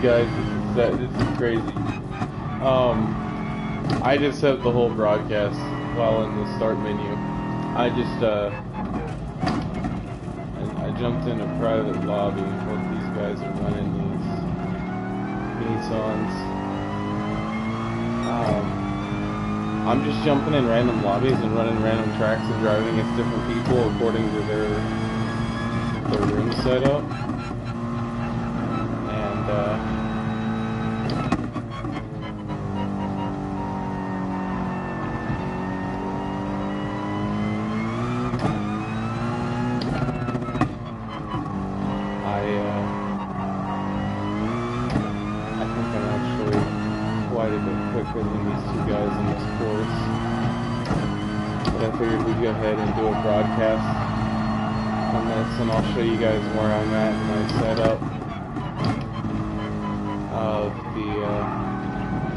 guys, this is crazy. I just set up the whole broadcast while in the start menu. I jumped in a private lobby while these guys are running these Nissans. I'm just jumping in random lobbies and running random tracks and driving against different people according to their room setup. And I think I'm actually quite a bit quicker than these two guys in this course. But I figured we'd go ahead and do a broadcast on this, and I'll show you guys where I'm at in my setup of the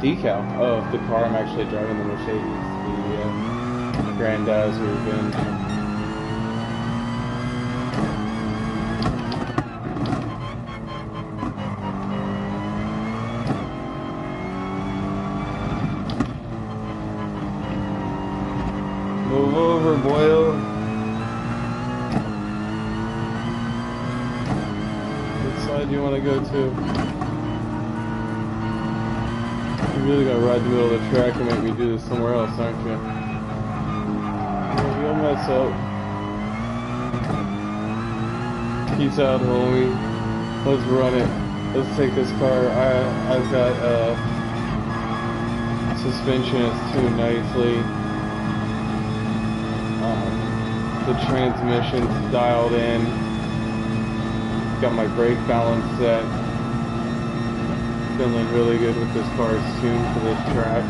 decal of the car I'm actually driving, the Mercedes, the Gran Turismo. Move over, boyo. Which side do you want to go to? You're really gonna ride the middle of the track and make me do this somewhere else, aren't you? You'll mess up. Peace out, homie. Let's run it. Let's take this car. I've got suspension is tuned nicely. The transmission's dialed in. Got my brake balance set. Feeling really good with this car. It's tuned for this track.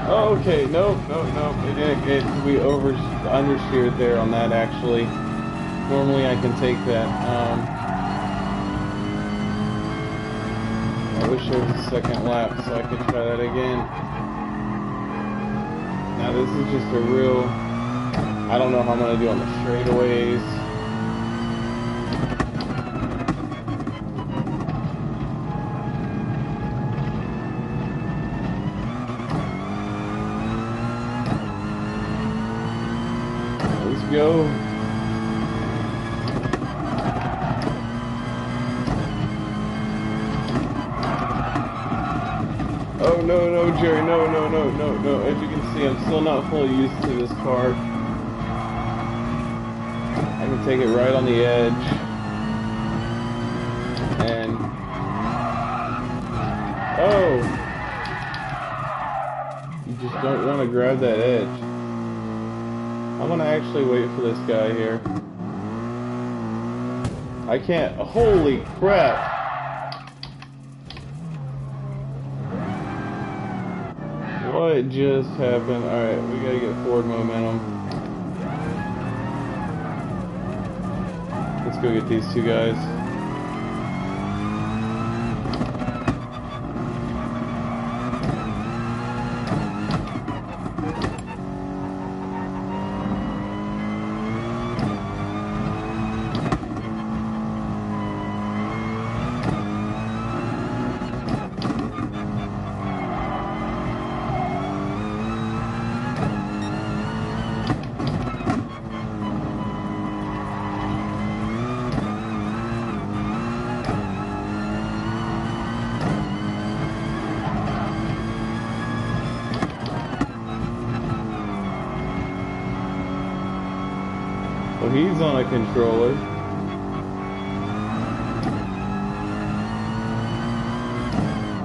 Oh, okay, nope. We understeered there on that actually. Normally I can take that. I wish there was a second lap so I could try that again. Now this is just a real, I don't know how I'm going to do on the straightaways. Let's go. Oh no, Jerry, no. As you can see, I'm still not fully used to this car. I can take it right on the edge. And... oh! You just don't want to grab that edge. I'm gonna actually wait for this guy here. I can't... holy crap! What just happened? Alright, we gotta get forward momentum. Let's go get these two guys. Well, he's on a controller.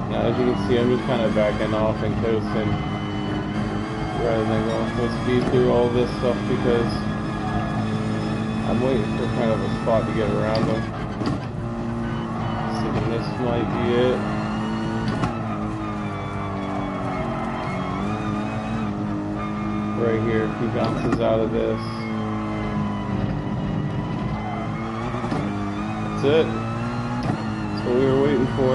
Now, as you can see, I'm just kind of backing off and coasting rather than going full speed through all this stuff because I'm waiting for kind of a spot to get around them. Thinking this might be it. Right here, if he bounces out of this. That's it. That's what we were waiting for.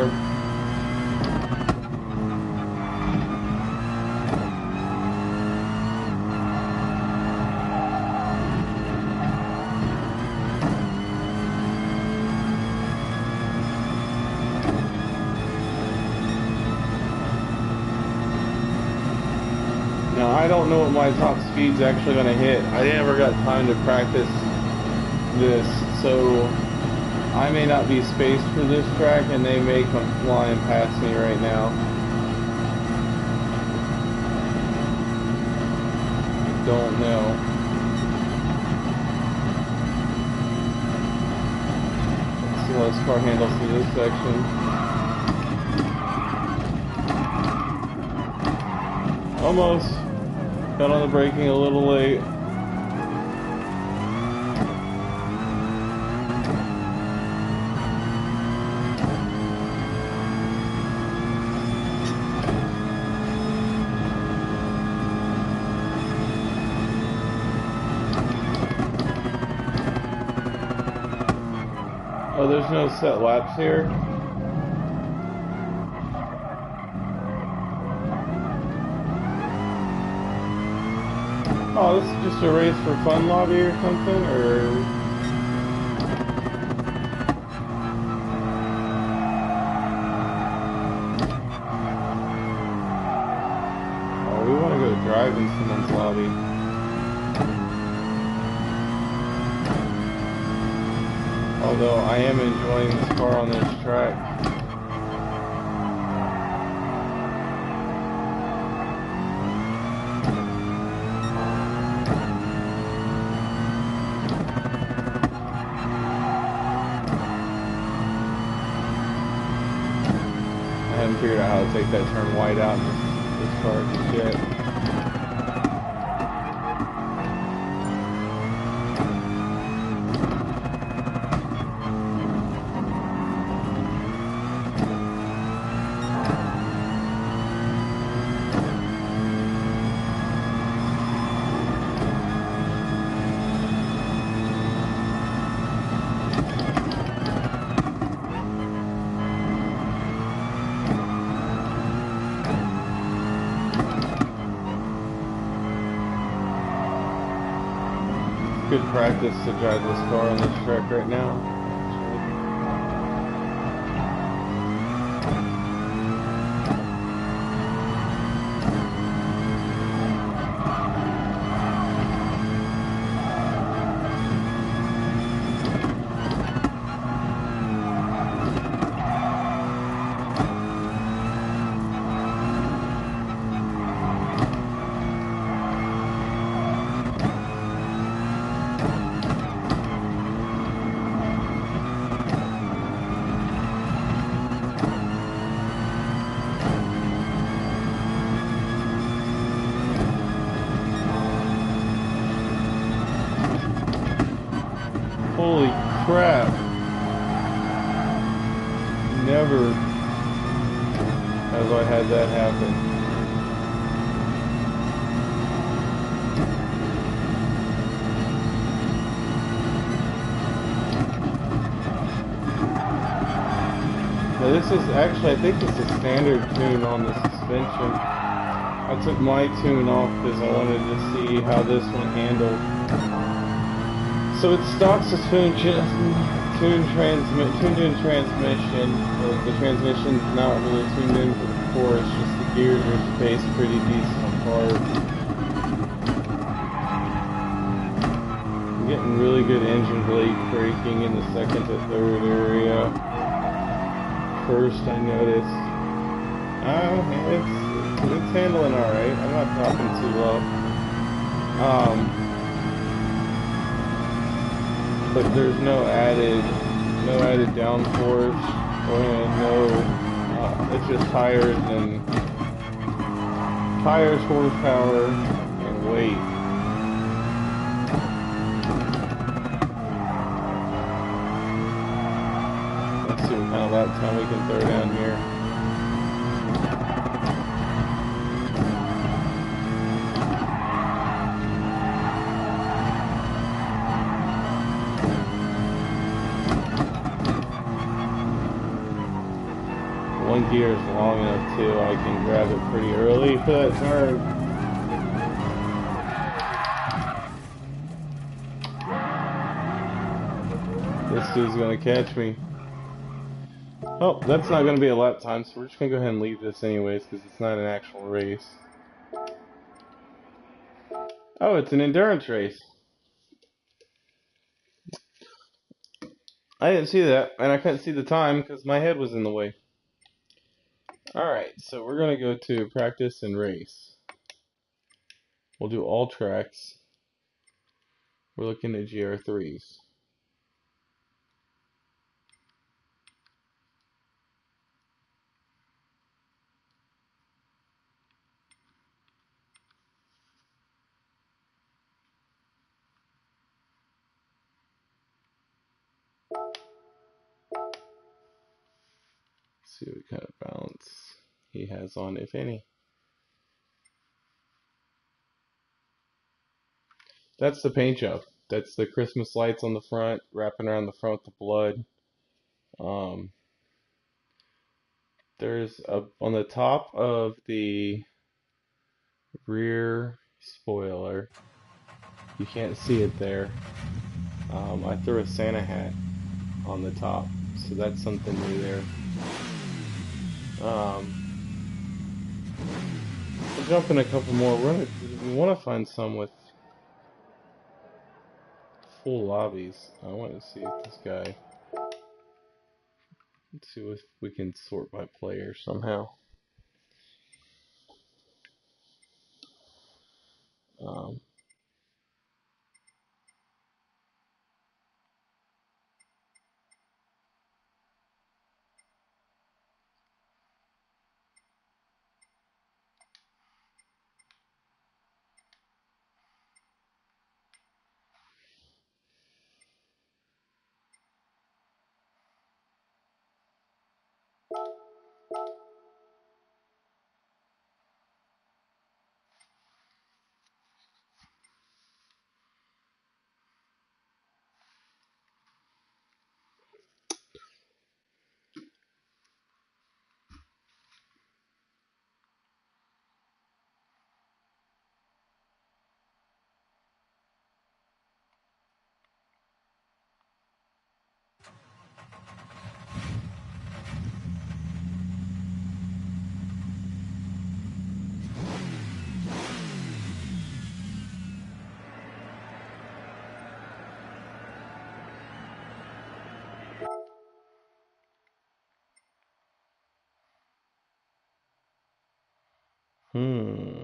know what my top speed's actually going to hit. I never got time to practice this, so I may not be spaced for this track, and they may come flying past me right now. I don't know. Let's see how this car handles through this section. Almost. Got on the braking a little late. Oh, there's no set laps here. Oh, this is just a race for fun lobby or something, or... Oh, we want to go drive in someone's lobby. Although I am enjoying this car on this track. I haven't figured out how to take that turn wide out in this car just yet. Good practice to drive this car on this track right now. Holy crap. Never have I had that happen. Now this is actually, I think it's a standard tune on the suspension. I took my tune off because I wanted to see how this one handled. So it's stock suspension, tuned in transmission. The transmission's not really tuned in for the force, just the gears are spaced pretty decent apart. I'm getting really good engine blade braking in the second to third area. First I noticed. It's handling alright. I'm not dropping too low. But there's no added downforce or it's just tires, horsepower, and weight. Let's see what kind of lap time we can throw down here. One gear is long enough too, I can grab it pretty early for that turn. This dude's gonna catch me. Oh, that's not gonna be a lap time, so we're just gonna go ahead and leave this anyways, because it's not an actual race. Oh, it's an endurance race. I didn't see that, and I couldn't see the time because my head was in the way. Alright, so we're going to go to practice and race. We'll do all tracks. We're looking at GR3s. See what kind of balance he has on, if any. That's the paint job. That's the Christmas lights on the front, wrapping around the front with the blood. Um, there's on the top of the rear spoiler. You can't see it there. I threw a Santa hat on the top, so that's something new there. We'll jump in a couple more. We want to find some with full lobbies. I want to see if this guy. Let's see if we can sort by player somehow. Um, hmm.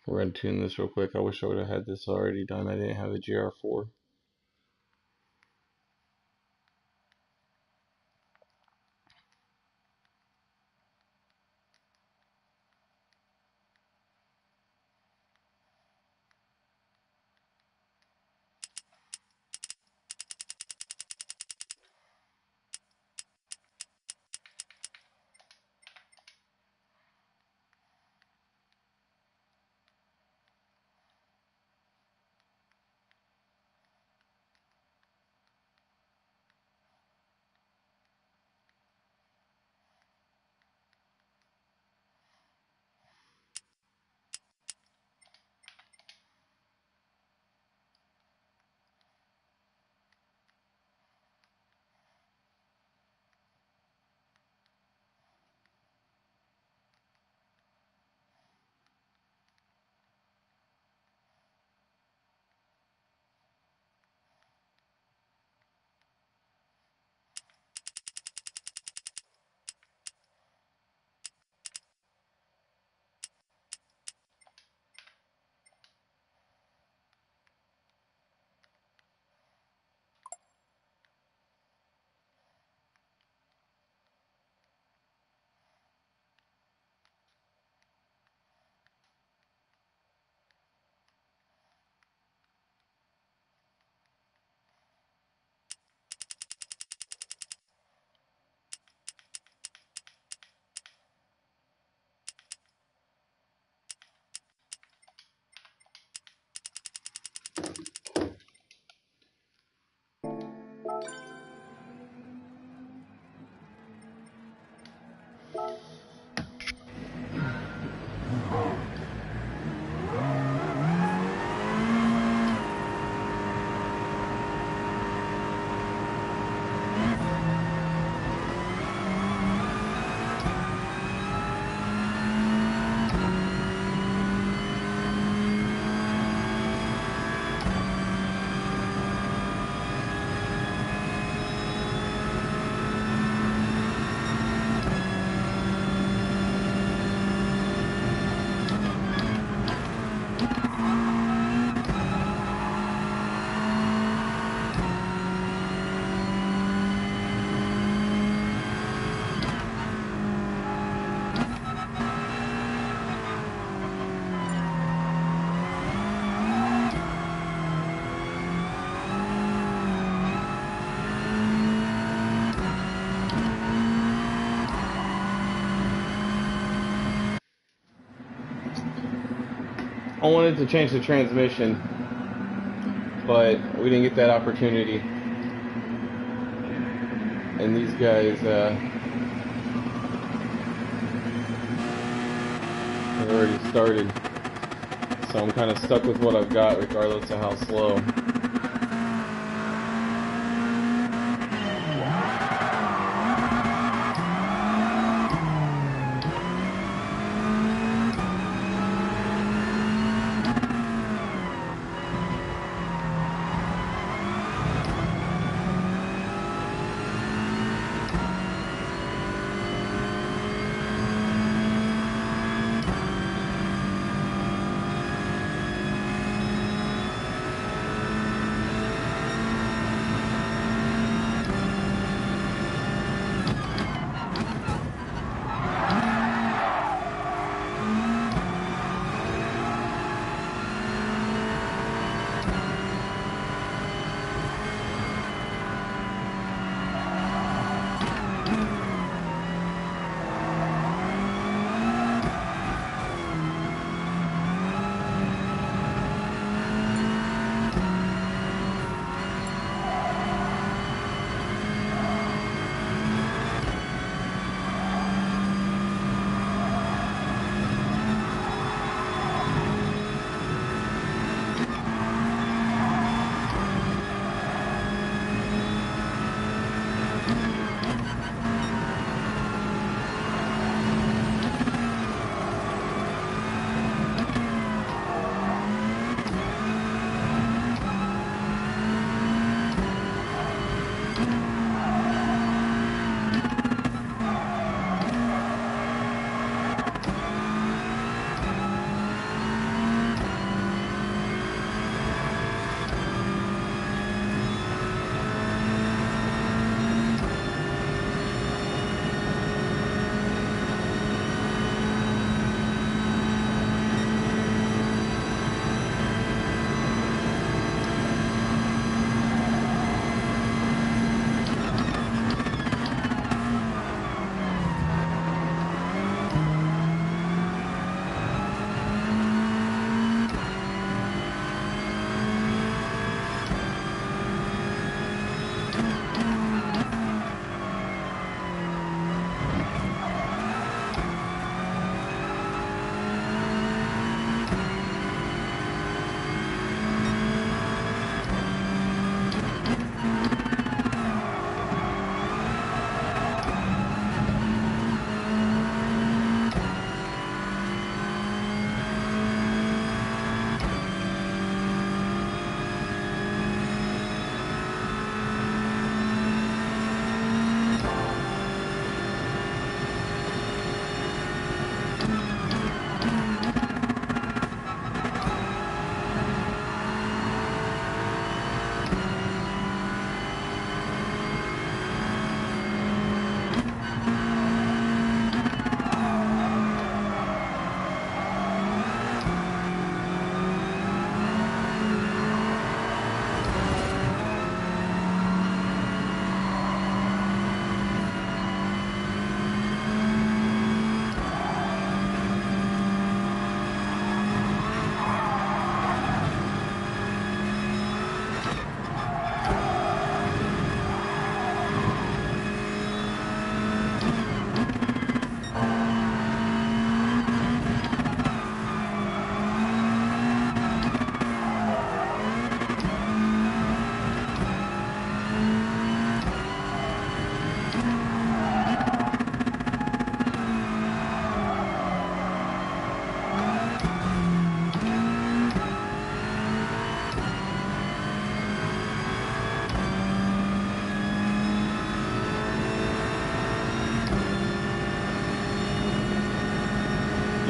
We're gonna tune this real quick. I wish I would have had this already done. I didn't have a GR4. wanted to change the transmission, but we didn't get that opportunity. And these guys have already started. So I'm kind of stuck with what I've got regardless of how slow.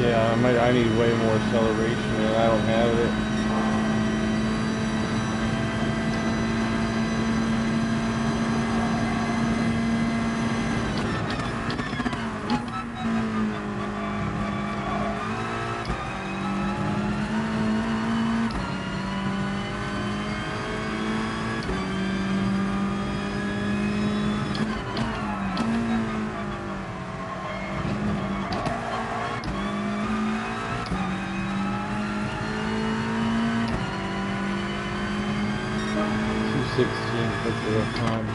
Yeah, I need way more acceleration and I don't have it. 16th of the time.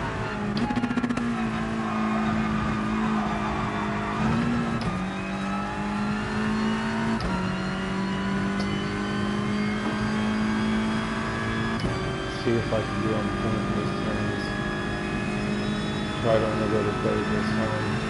See if I can be on point this turns. Try to only go to 30 this time.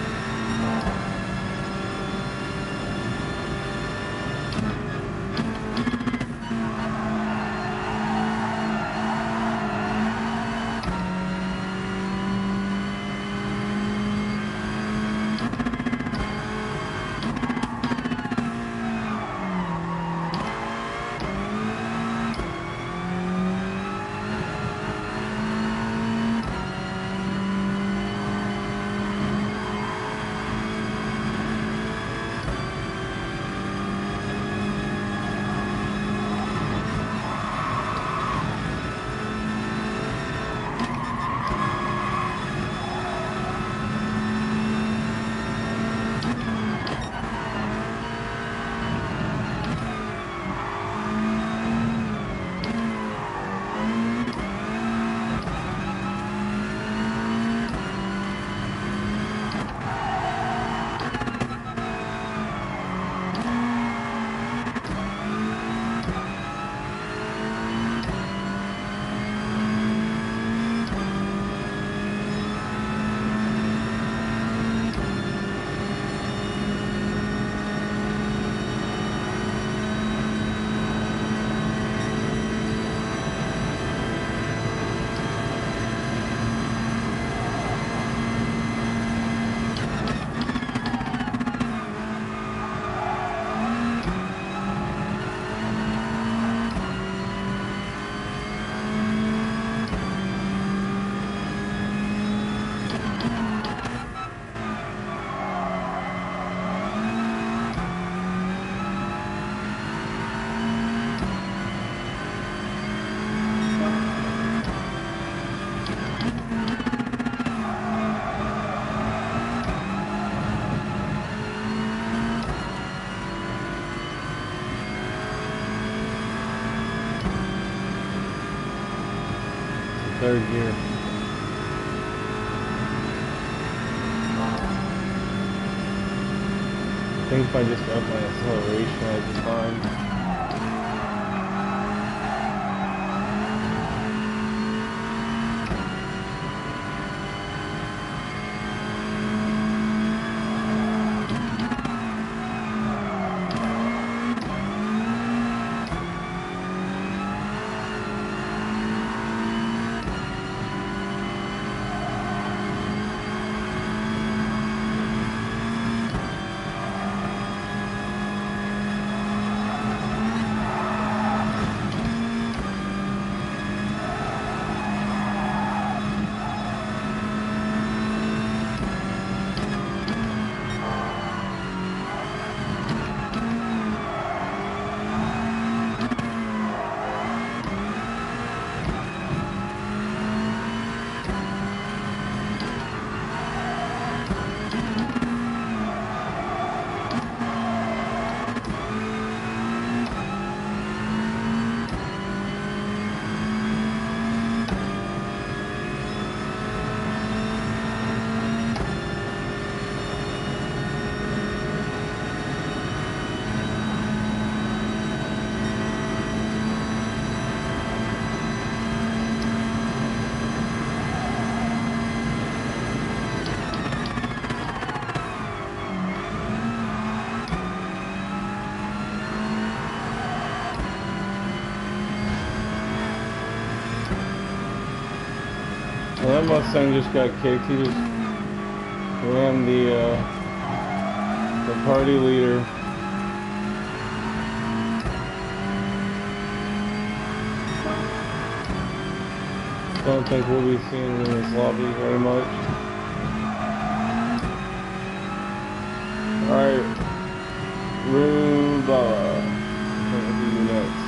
Third gear. I think if I just up my acceleration at the time. Well, that Mustang just got kicked. He just rammed the party leader. Don't think we'll be seeing him in this lobby very much. Alright, Roomba. What do you next?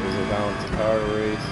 is a balance power race.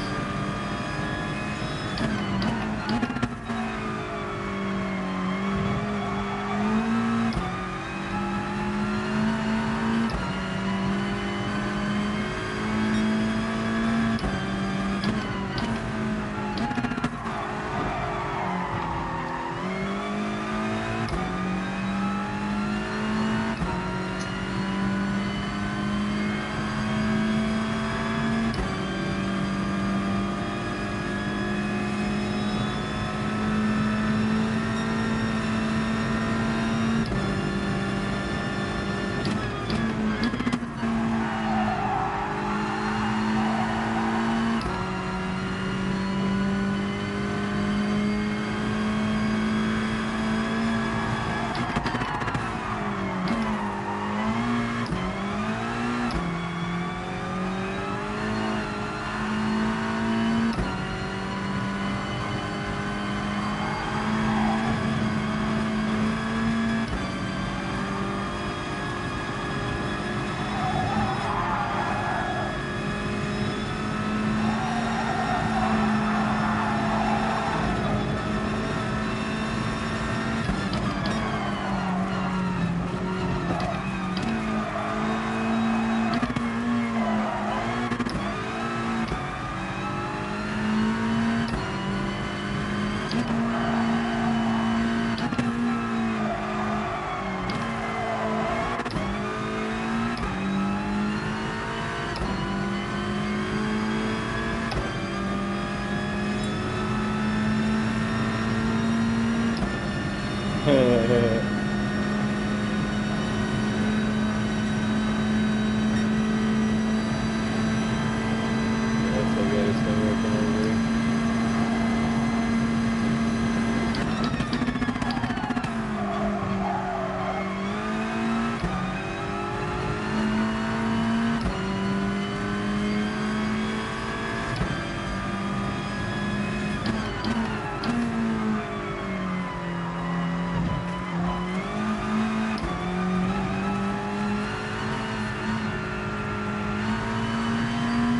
That's okay, it's been working over.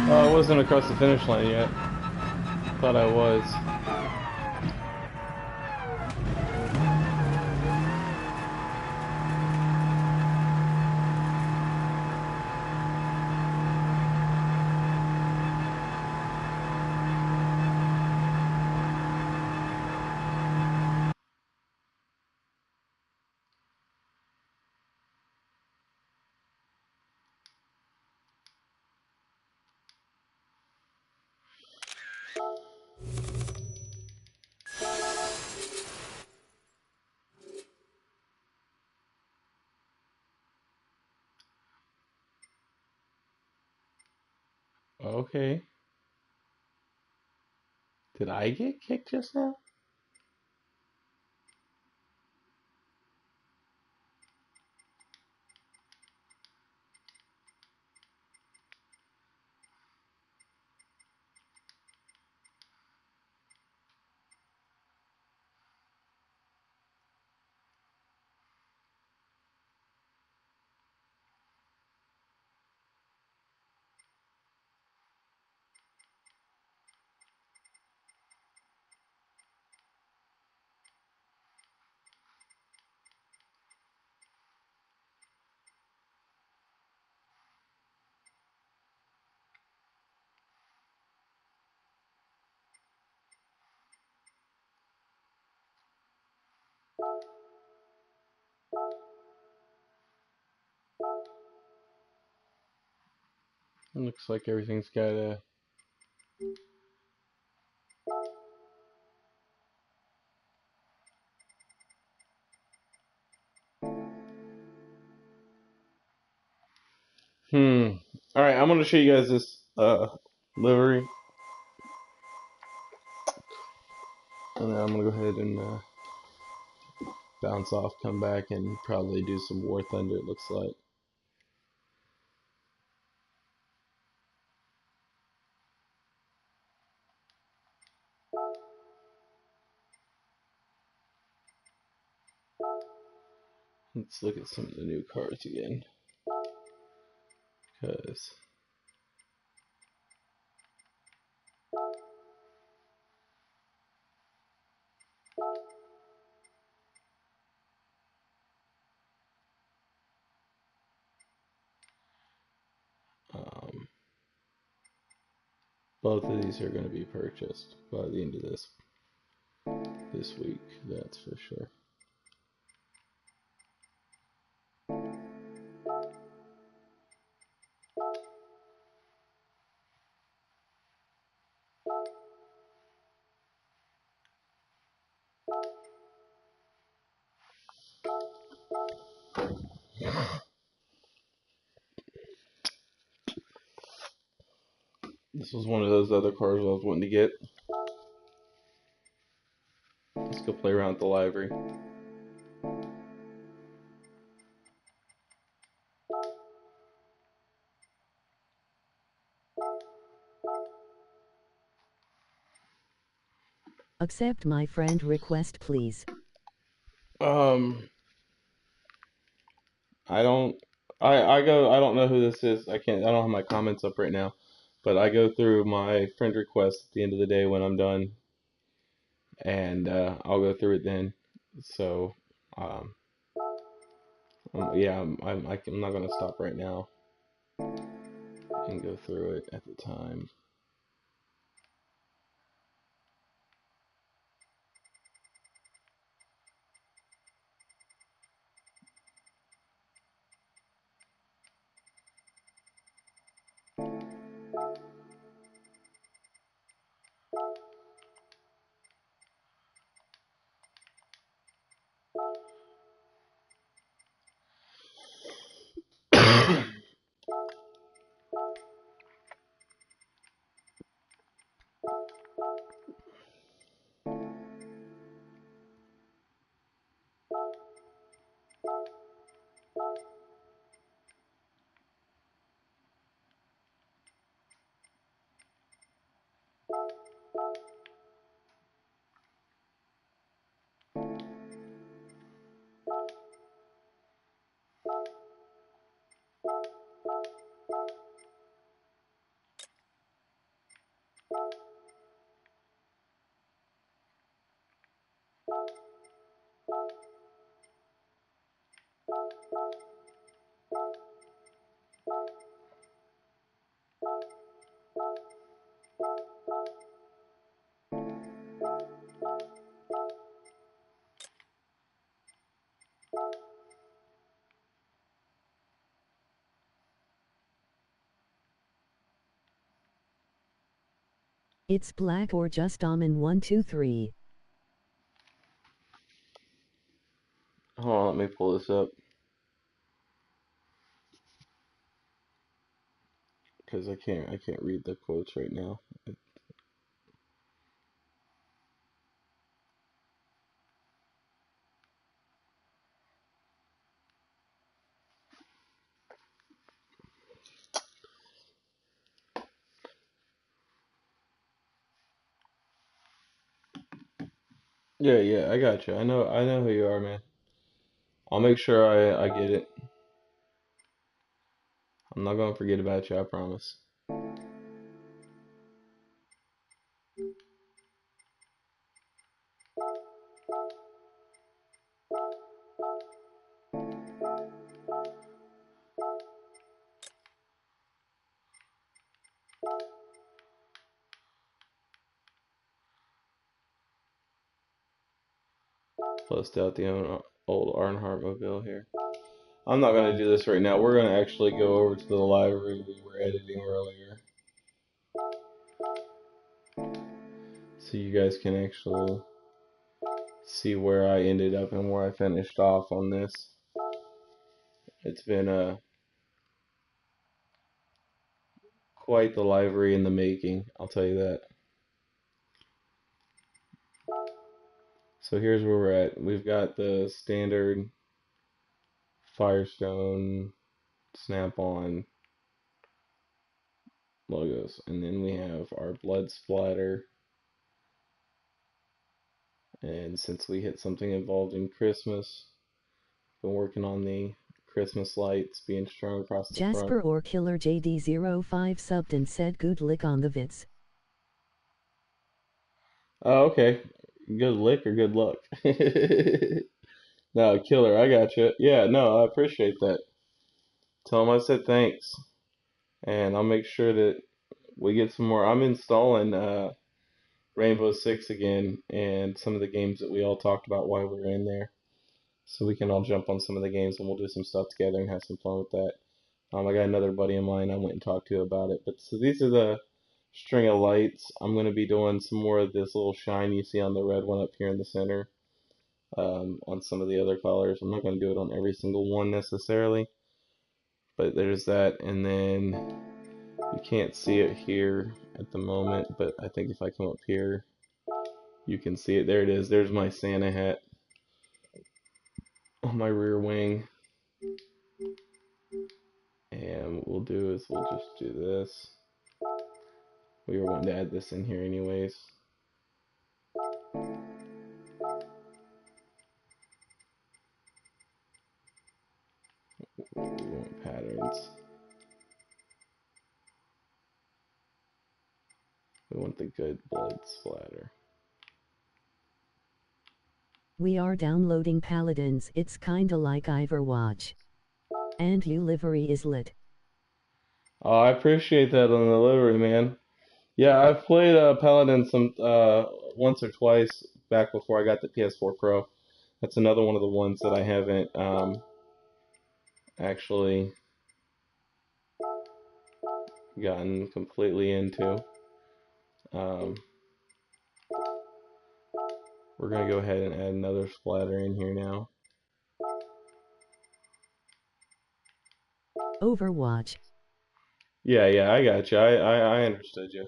Oh, I wasn't across the finish line yet. Thought I was. Okay. Did I get kicked just now? It looks like everything's got a. Alright, I'm gonna show you guys this livery. And then I'm gonna go ahead and bounce off, come back, and probably do some War Thunder, it looks like. Let's look at some of the new cars again. Because, Both of these are going to be purchased by the end of this week, that's for sure. This was one of those other cars I was wanting to get. Let's go play around with the library. Accept my friend request, please. I don't know who this is. I don't have my comments up right now, but I go through my friend requests at the end of the day when I'm done, and I'll go through it then. So, yeah, I'm not gonna stop right now and go through it at the time. It's black or just almond 1, 2, 3. Hold on, let me pull this up because I can't read the quotes right now. Yeah, I got you. I know who you are, man. I'll make sure I get it. I'm not gonna forget about you, I promise. Bust out the old Arnhart mobile here. I'm not gonna do this right now. We're gonna actually go over to the library we were editing earlier, so you guys can actually see where I ended up and where I finished off on this. It's been quite the library in the making, I'll tell you that. So here's where we're at. We've got the standard Firestone Snap-on logos, and then we have our blood splatter. And since we hit something involved in Christmas, been working on the Christmas lights being strung across the front. Jasper or Killer JD05 subbed and said good lick on the vids. Oh, okay. Good lick or good luck? No, Killer, I got you. Yeah, no, I appreciate that. Tell him I said thanks, and I'll make sure that we get some more. I'm installing Rainbow Six again, and some of the games that we all talked about while we were in there. So we can all jump on some of the games and we'll do some stuff together and have some fun with that. I got another buddy of mine I went and talked to about it. But so these are the string of lights. I'm going to be doing some more of this little shine you see on the red one up here in the center, on some of the other colors. I'm not going to do it on every single one necessarily, but there's that. And then you can't see it here at the moment, but I think if I come up here, you can see it. There it is. There's my Santa hat on my rear wing. And what we'll do is we'll just do this. We were wanting to add this in here anyways. We want patterns. We want the good blood splatter. We are downloading Paladins. It's kinda like Overwatch. And your livery is lit. Oh, I appreciate that on the livery, man. Yeah, I've played Paladin some once or twice back before I got the PS4 Pro. That's another one of the ones that I haven't actually gotten completely into. Um, we're gonna go ahead and add another splatter in here now. Overwatch. Yeah, I got you. I understood you.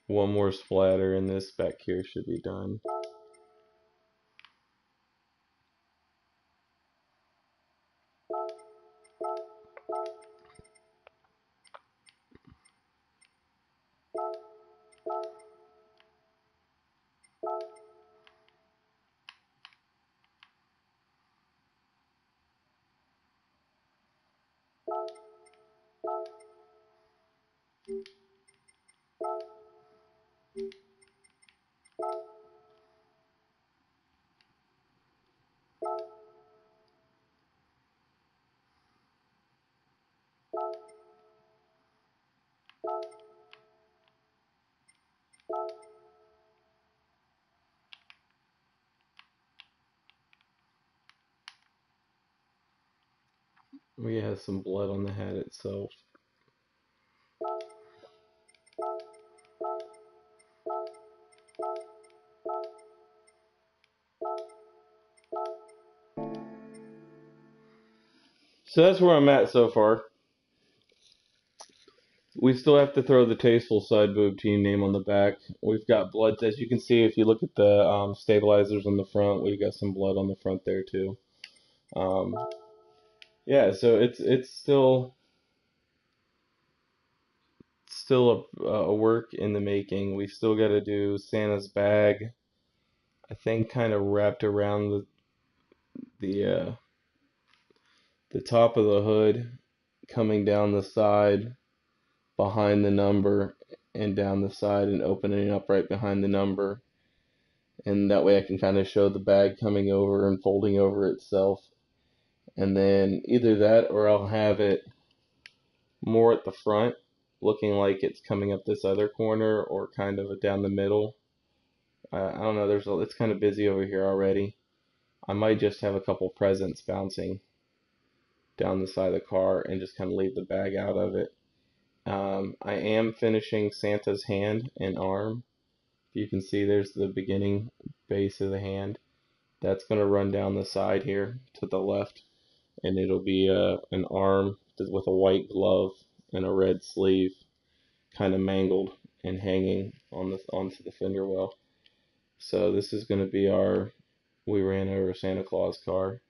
One more splatter and this back here should be done. We have some blood on the hat itself. So that's where I'm at so far. We still have to throw the Tasteful Side Boob team name on the back. We've got blood, as you can see if you look at the stabilizers on the front. We've got some blood on the front there too. Um, yeah, so it's still a work in the making. We still got to do Santa's bag. I think kind of wrapped around the the top of the hood, coming down the side behind the number and down the side and opening up right behind the number. And that way I can kind of show the bag coming over and folding over itself. And then either that or I'll have it more at the front, looking like it's coming up this other corner or kind of down the middle. I don't know, it's kind of busy over here already. I might just have a couple presents bouncing down the side of the car and just kind of leave the bag out of it. I am finishing Santa's hand and arm. You can see there's the beginning base of the hand. That's going to run down the side here to the left, and it'll be an arm with a white glove and a red sleeve, kind of mangled and hanging onto the fender well. So this is going to be our we ran over Santa Claus car.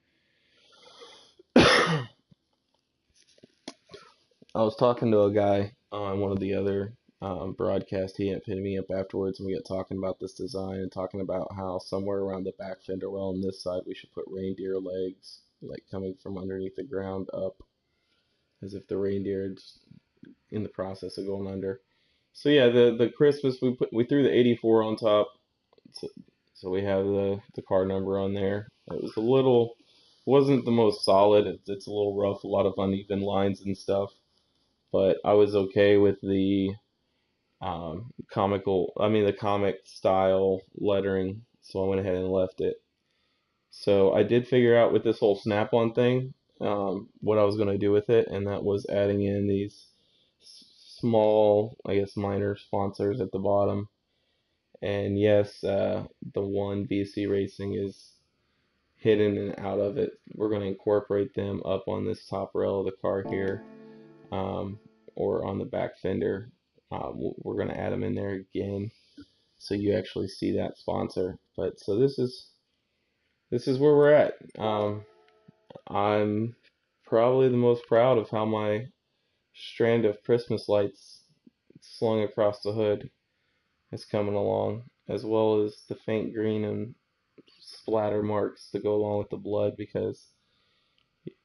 I was talking to a guy on one of the other broadcast, he hit me up afterwards, and we got talking about this design and talking about how somewhere around the back fender well on this side we should put reindeer legs, like coming from underneath the ground up, as if the reindeer is in the process of going under. So yeah, the Christmas we threw the 84 on top, so we have the car number on there. It was wasn't the most solid. It's a little rough, a lot of uneven lines and stuff, but I was okay with the the comic style lettering, so I went ahead and left it. So I did figure out with this whole snap-on thing what I was going to do with it, and that was adding in these small, I guess, minor sponsors at the bottom. And yes, the one BC Racing is hidden and out of it. We're going to incorporate them up on this top rail of the car here, or on the back fender. We're going to add them in there again, so you actually see that sponsor. But so this is where we're at. I'm probably the most proud of how my strand of Christmas lights slung across the hood is coming along, as well as the faint green and splatter marks to go along with the blood, because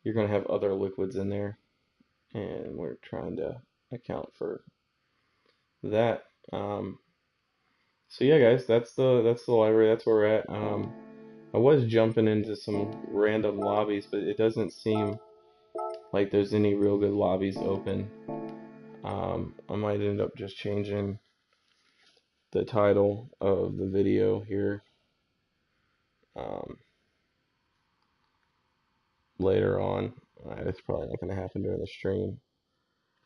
you're going to have other liquids in there, and we're trying to account for that. So yeah, guys, that's the library. That's where we're at. I was jumping into some random lobbies, but it doesn't seem like there's any real good lobbies open. I might end up just changing the title of the video here later on. It's probably not going to happen during the stream,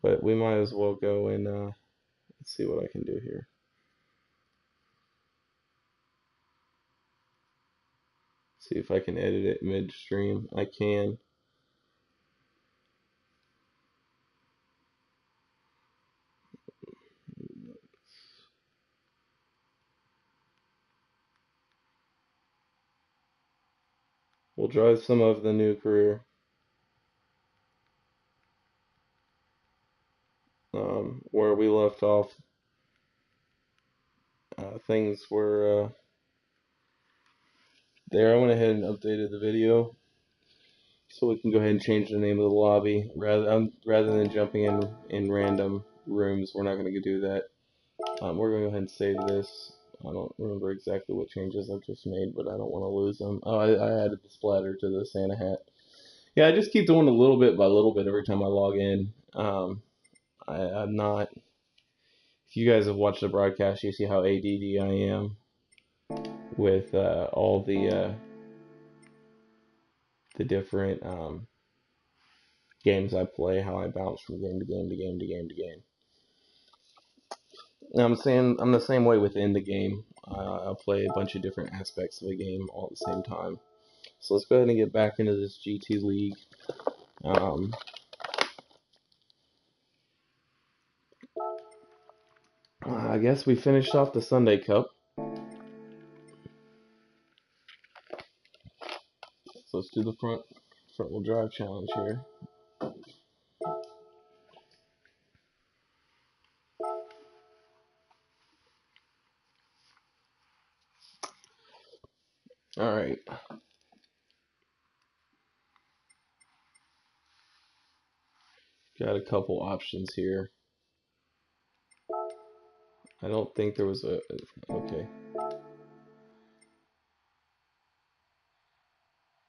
but we might as well go and let's see what I can do here. See if I can edit it midstream. I can. We'll drive some of the new career. Where we left off, things were there. I went ahead and updated the video, so we can go ahead and change the name of the lobby rather than jumping in random rooms. We're not going to do that. We're going to go ahead and save this. I don't remember exactly what changes I've just made, but I don't want to lose them. Oh, I added the splatter to the Santa hat. Yeah, I just keep doing a little bit by little bit every time I log in. I'm not. If you guys have watched the broadcast, you see how ADD I am with all the different games I play, how I bounce from game to game to game to game to game. Now I'm saying I'm the same way within the game. I'll play a bunch of different aspects of the game all at the same time. So let's go ahead and get back into this GT League. I guess we finished off the Sunday Cup. So let's do the front wheel drive challenge here. All right. Got a couple options here. I don't think there was a okay.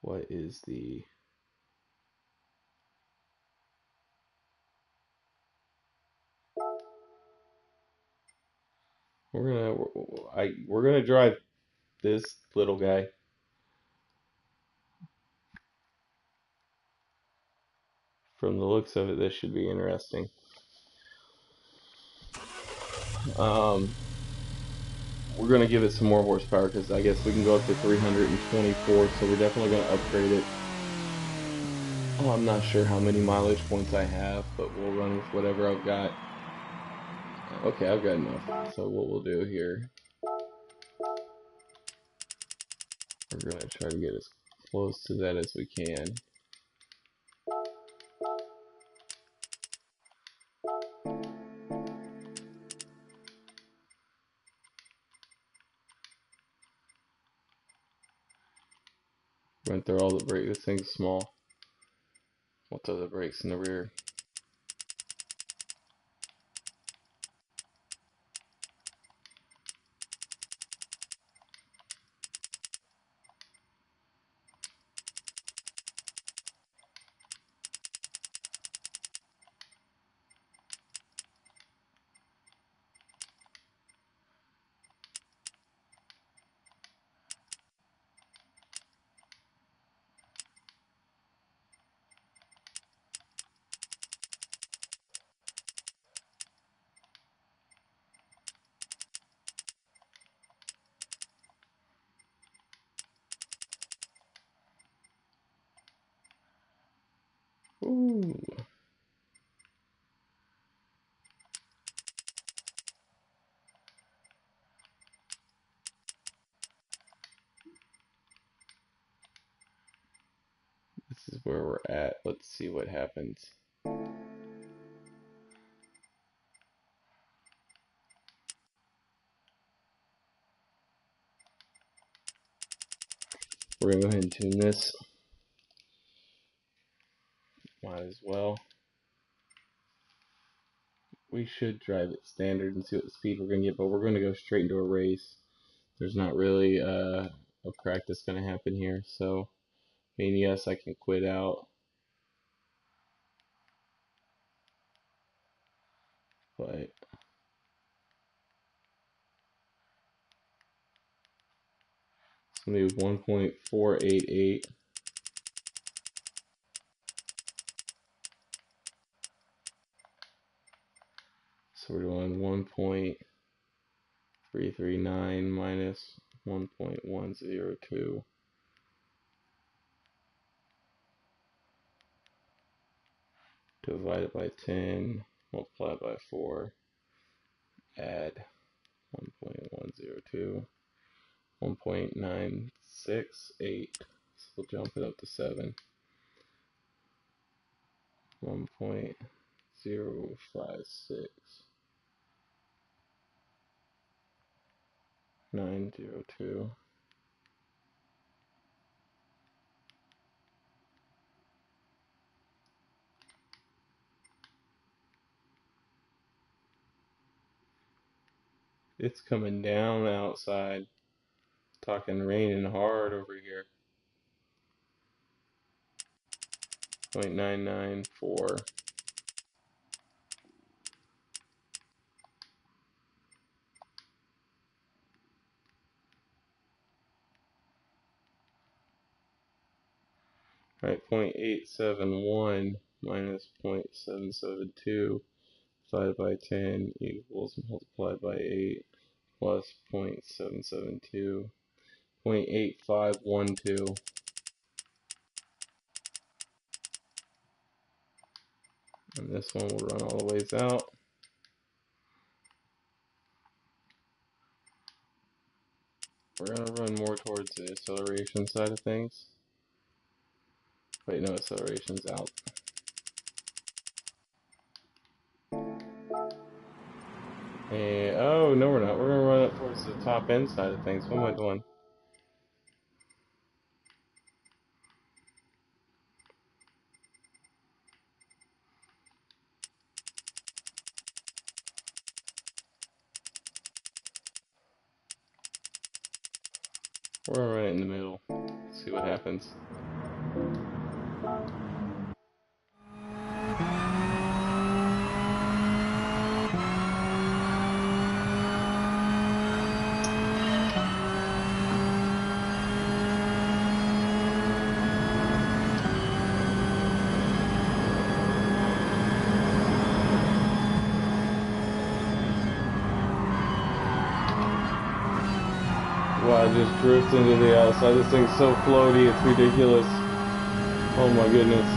What is the we're gonna drive this little guy. From the looks of it, this should be interesting. We're gonna give it some more horsepower, because I guess we can go up to 324, so we're definitely gonna upgrade it. Oh, I'm not sure how many mileage points I have, but we'll run with whatever I've got. Okay, I've got enough. So what we'll do here, we're gonna try to get as close to that as we can. Went through all the brakes. This thing's small. What's other brakes in the rear? Ooh. This is where we're at. Let's see what happens. We're gonna go ahead and tune this. Might as well. We should drive it standard and see what speed we're gonna get, but we're gonna go straight into a race. There's not really a practice gonna happen here, so I mean, yes, I can quit out, but it's gonna be 1.488. So we're doing 1.339 minus 1.102 divided by 10, multiplied by 4, add 1.102, 1.968, so we'll jump it up to 7, 1.056, 902. It's coming down outside. Talking raining hard over here. 0.994. Right, 0.871 minus 0.772 divided by 10 equals multiplied by 8 plus 0.772, 0.8512. And this one will run all the ways out. We're going to run more towards the acceleration side of things. Wait, no, acceleration's out. And, oh, no, we're not. We're going to run it towards the top end side of things. What am I doing? We're right in the middle. See what happens. Wow, I just drifted into the outside. This thing's so floaty, it's ridiculous. Oh my goodness.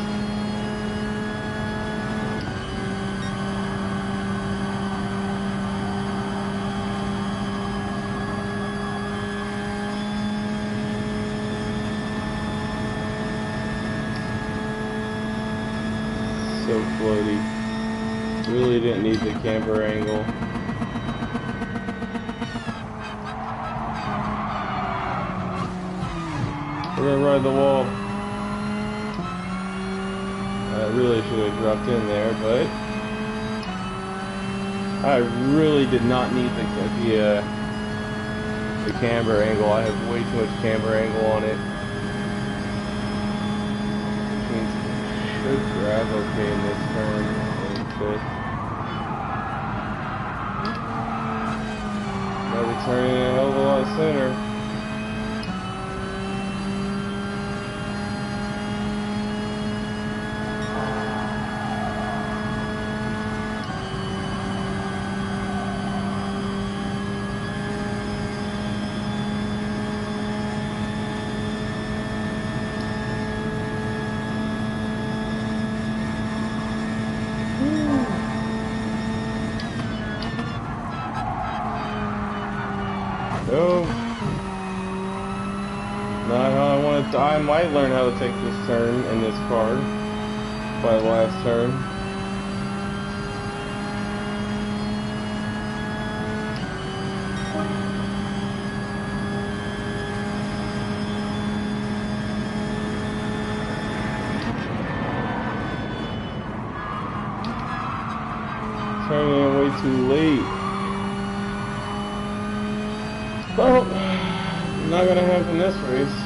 So floaty. Really didn't need the camber angle. We're gonna ride the wall. I really should have dropped in there, but I really did not need the camber angle. I have way too much camber angle on it. Which means I should drive okay in this turn. But we're turning a hell of a lot sooner. No. Not how I want to. I might learn how to take this turn in this car by the last turn. Turning in way too late. Well, not gonna happen this race.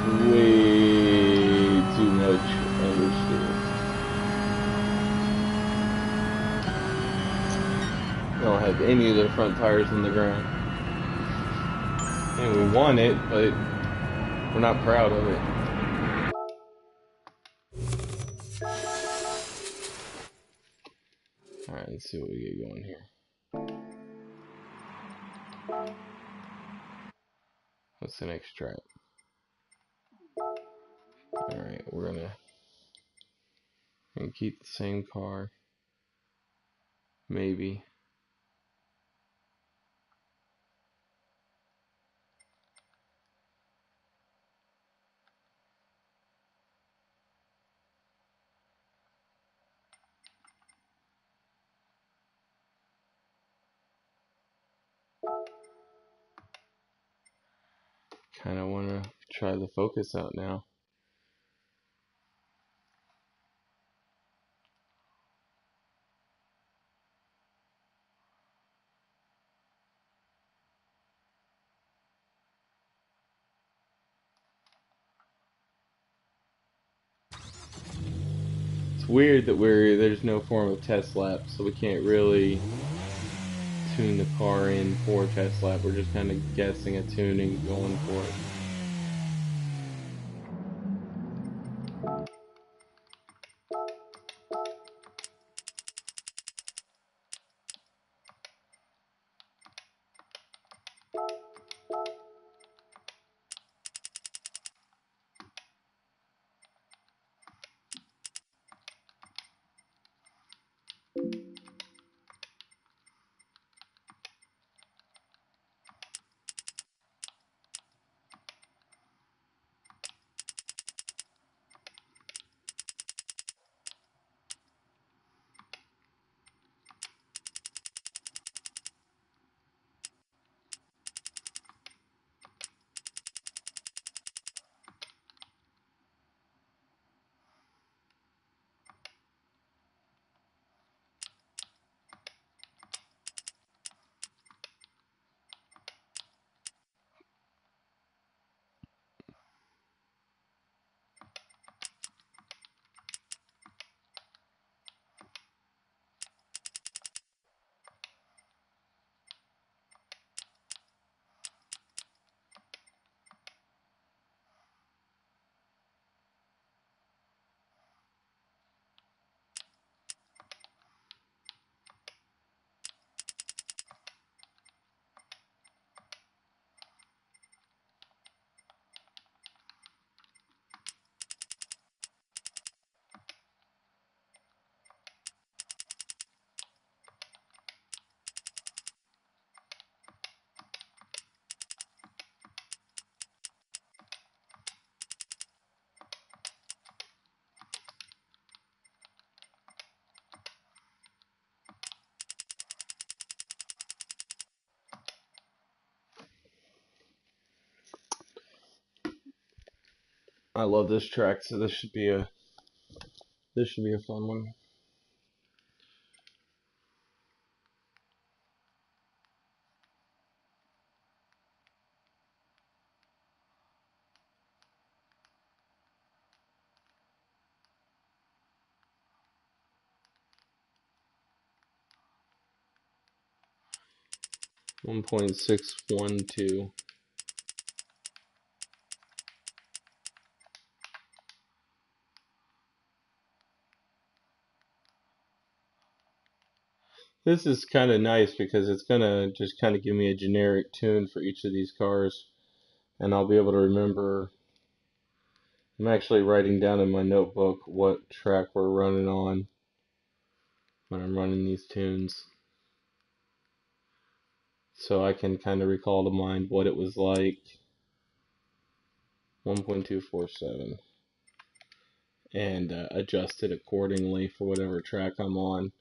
Way too much understeer. I don't have any of the front tires in the ground. And we won it, but we're not proud of it. Alright, let's see what we get going here. What's the next track? Alright, we're gonna keep the same car. Maybe. Kinda wanna try the Focus out now. It's weird that there's no form of test lap, so we can't really tune the car in for test lap. We're just kind of guessing a tuning, going for it. I love this track, so this should be a fun one. .612. This is kind of nice because it's gonna just kind of give me a generic tune for each of these cars, and I'll be able to remember. I'm actually writing down in my notebook what track we're running on when I'm running these tunes, so I can kind of recall to mind what it was like. 1.247, and adjust it accordingly for whatever track I'm on.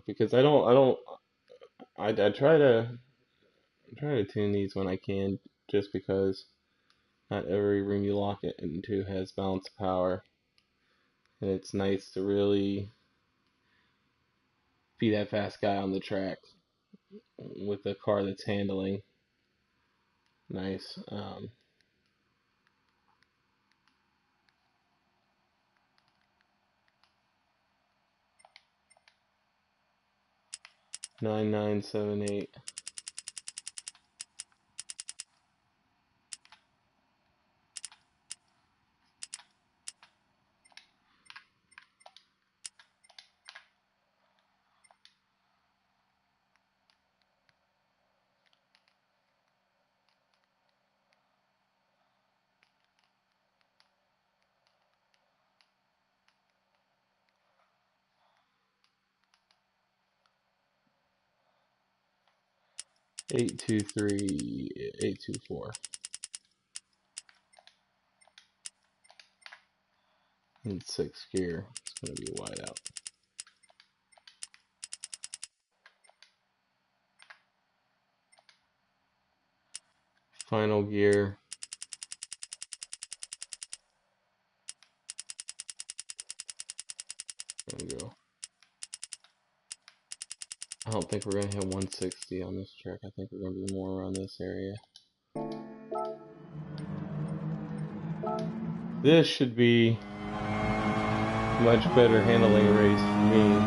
Because I try to tune these when I can, just because not every room you lock it into has balance of power, and it's nice to really be that fast guy on the track with a car that's handling nice. 9978. Eight two three 824. In sixth gear, it's going to be wide out. Final gear. There we go. I don't think we're going to hit 160 on this track. I think we're going to be more around this area. This should be much better handling race for me.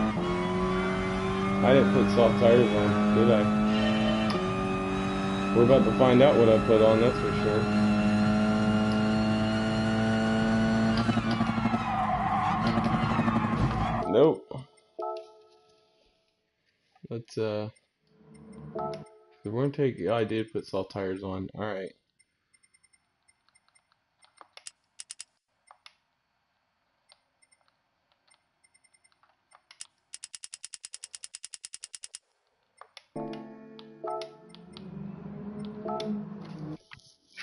I didn't put soft tires on, did I? We're about to find out what I put on, that's for sure. Nope. Let's we're gonna take. Oh, I did put soft tires on. All right.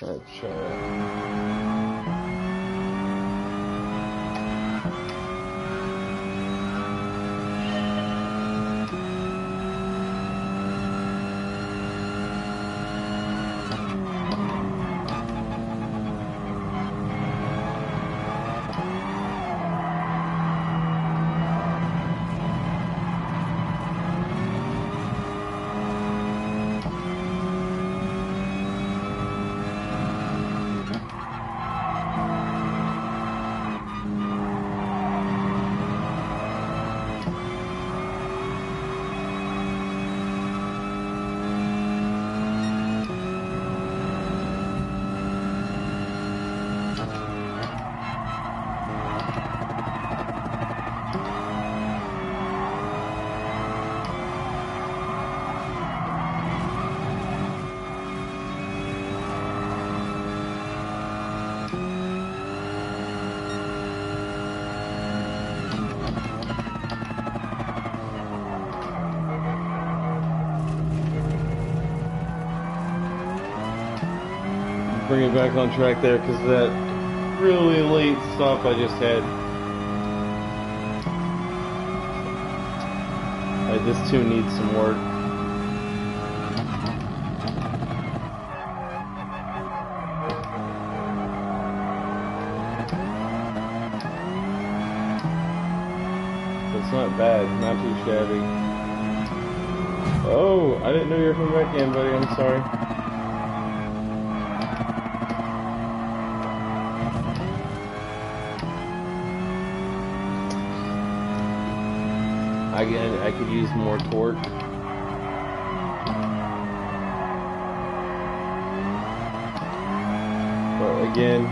Let's try that. Bring it back on track there because that really late stop I just had. This tune needs some work. It's not bad, not too shabby. Oh, I didn't know you were coming back in, buddy. I'm sorry. I could use more torque. But again,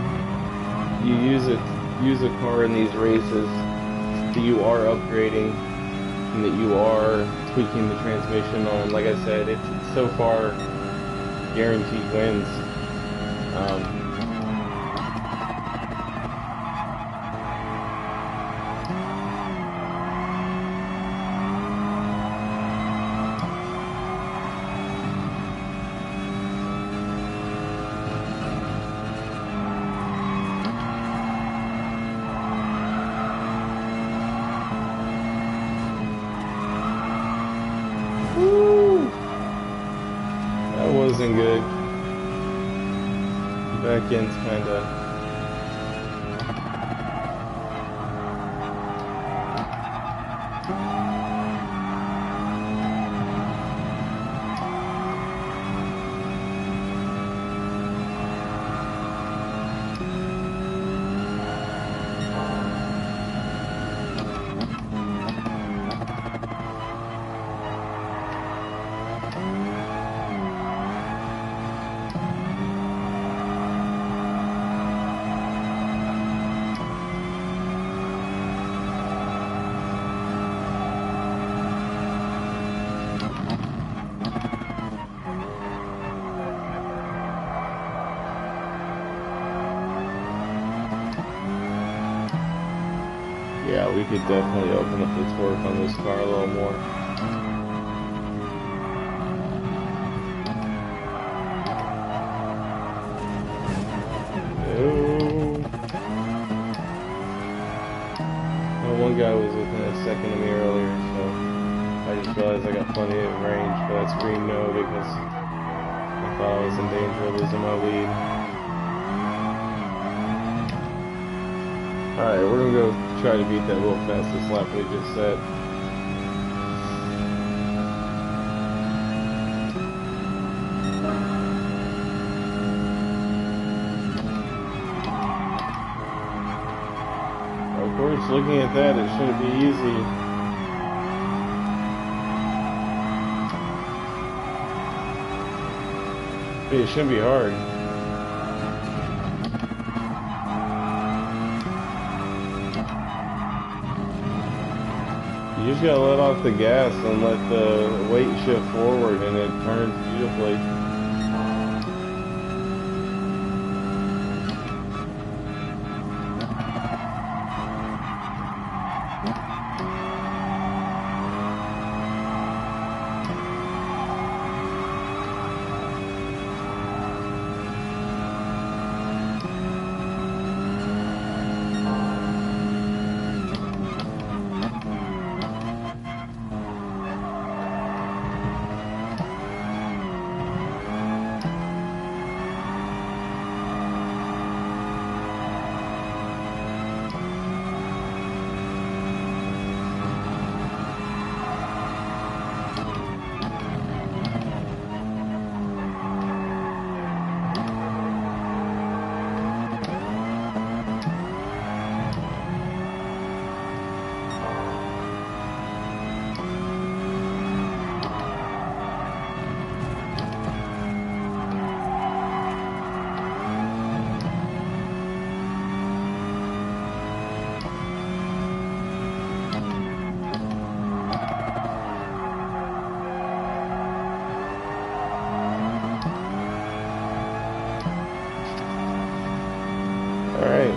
you use a car in these races that you are upgrading and that you are tweaking the transmission on. Like I said, it's so far guaranteed wins. That wasn't good. Back end's kinda. Yeah, we could definitely open up the torque on this car a little more. One guy was within a second of me earlier, so I just realized I got plenty of range, but that's green no because I thought I was in danger of losing my lead. Alright, we're gonna go try to beat that little fastest lap we just set. Of course, looking at that, it shouldn't be easy. It shouldn't be hard. You just gotta let off the gas and let the weight shift forward and it turns beautifully. Alright.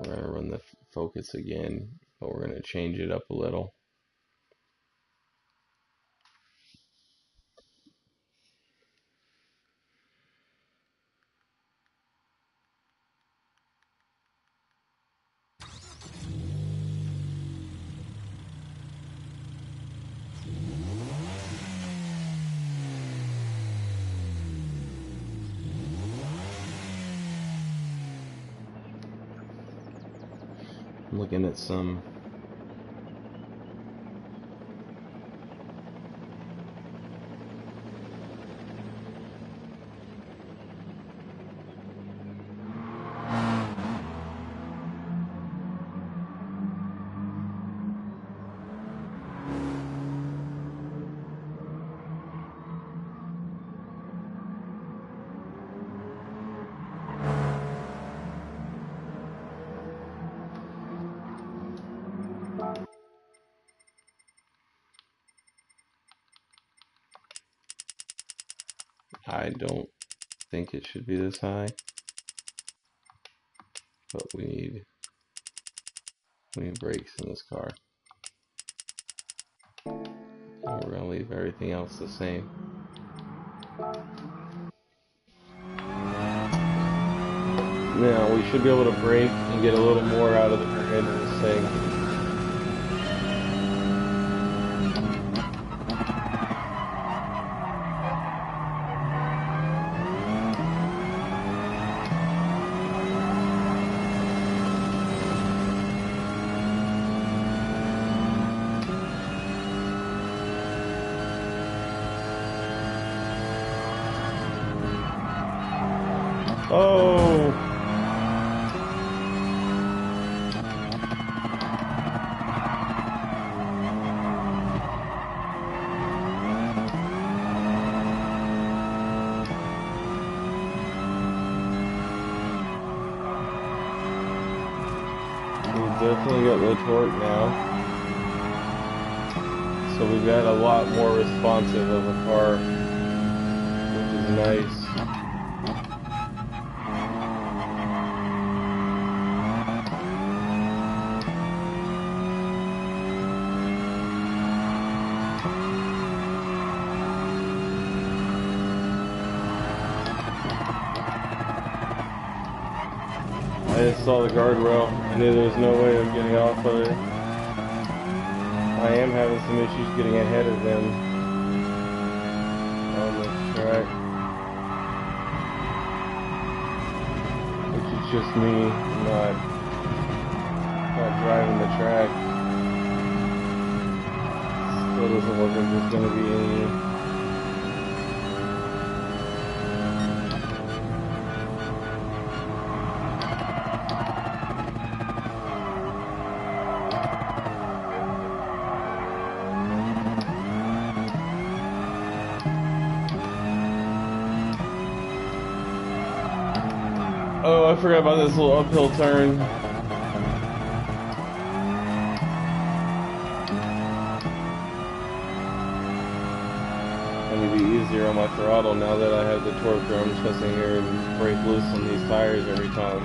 We're going to run the focus again, but we're going to change it up a little. I'm looking at some I don't think it should be this high, but we need brakes in this car. And we're going to leave everything else the same. Now we should be able to brake and get a little more out of the rear end of this thing. Oh! We definitely got the torque now. So we've got a lot more responsive of a car, which is nice. I just saw the guardrail. I knew there was no way of getting off of it. I am having some issues getting ahead of them on the track, which is just me not driving the track. Still doesn't look like there's going to be any. Oh, I forgot about this little uphill turn. I need to be easier on my throttle now that I have the torque where I'm just gonna sit here and break loose on these tires every time.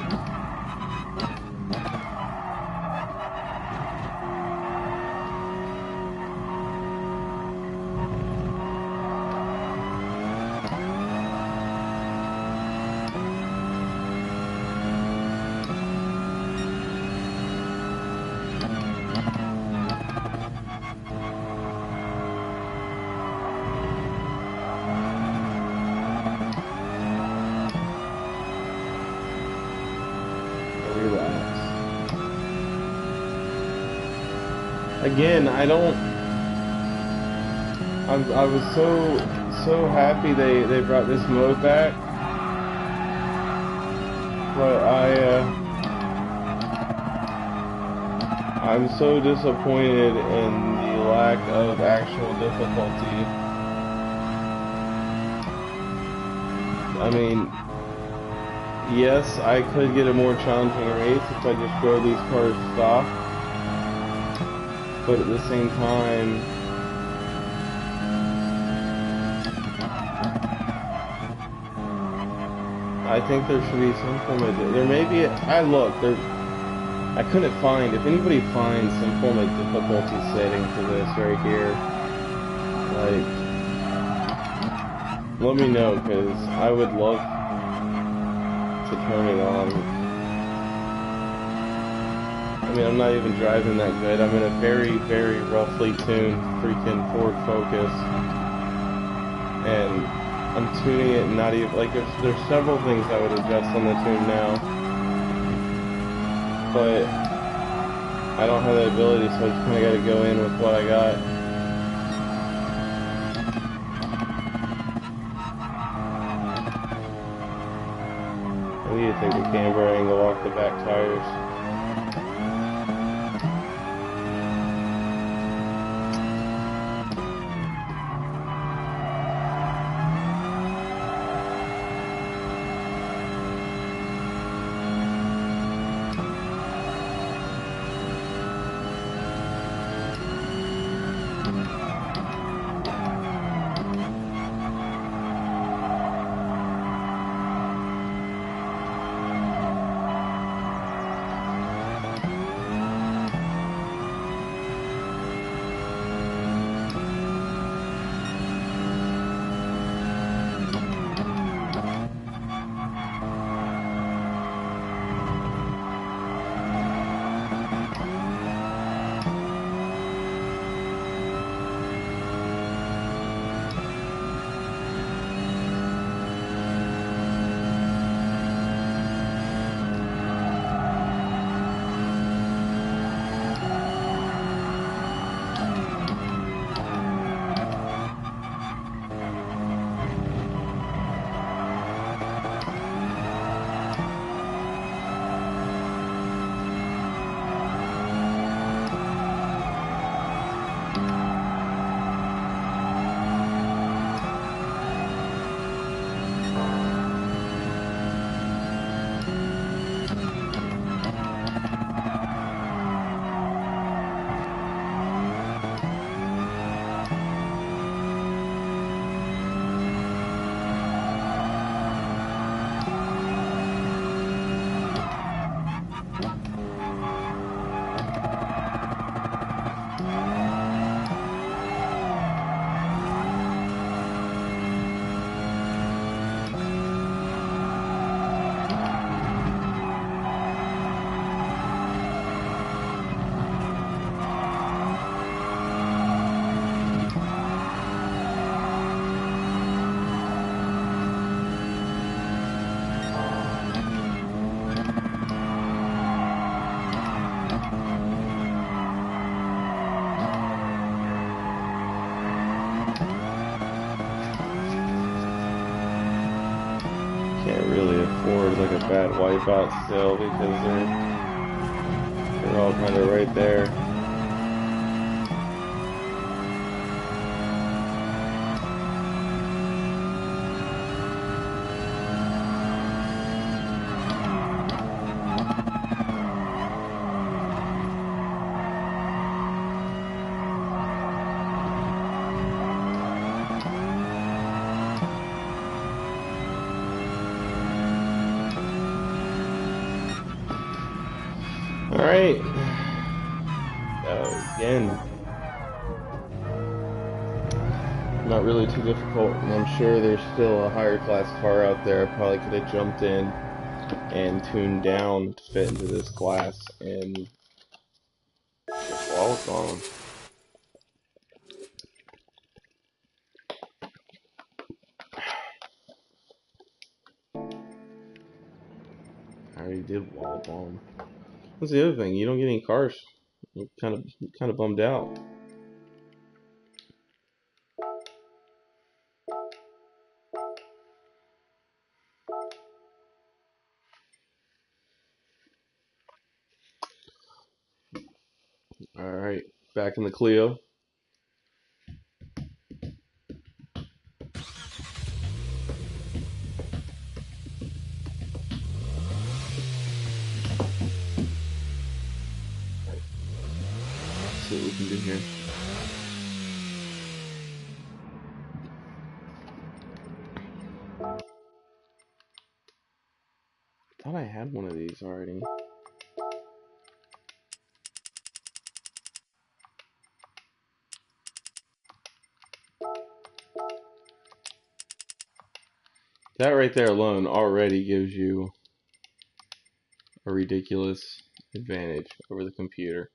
Again, I was so happy they brought this mode back, but I'm so disappointed in the lack of actual difficulty. I mean, yes, I could get a more challenging race if I just drove these cars stock. But at the same time, I think there should be some form of, there may be, I couldn't find, if anybody finds some form of difficulty setting for this right here, like, let me know, because I would love to turn it on. I mean, I'm not even driving that good. I'm in a very, very roughly tuned freaking Ford Focus, and I'm tuning it and not even, like, there's several things I would adjust on the tune now, but I don't have the ability, so I just kind of got to go in with what I got. I need to take the camber angle off the back tires. Can't really afford like a bad wipeout still because they're all kind of right there. Alright. Again, not really too difficult, and I'm sure there's still a higher class car out there I probably could have jumped in and tuned down to fit into this class, and just walk on. I already did wall bomb. That's the other thing, you don't get any cars. I'm kind of bummed out. Alright, back in the Clio. Let's see what we can do here. I thought I had one of these already. That right there alone already gives you a ridiculous advantage over the computer.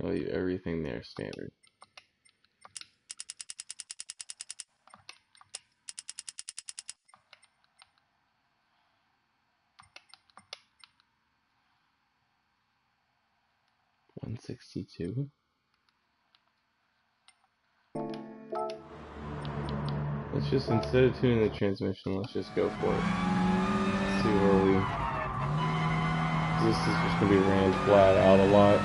I'll leave everything there standard. $162. Let's just, instead of tuning the transmission, let's just go for it. Let's see where we... This is just going to be ran flat out a lot.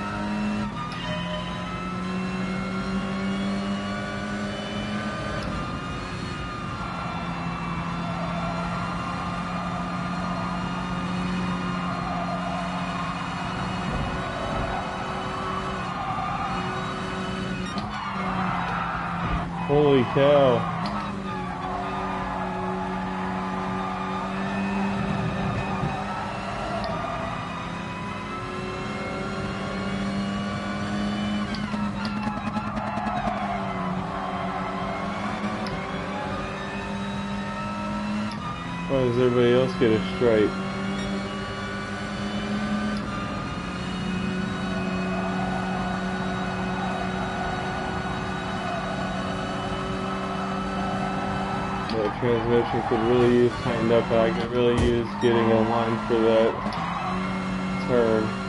Holy cow. Why does everybody else get a stripe? That transmission could really use tightened up, and I could really use getting in line for that turn.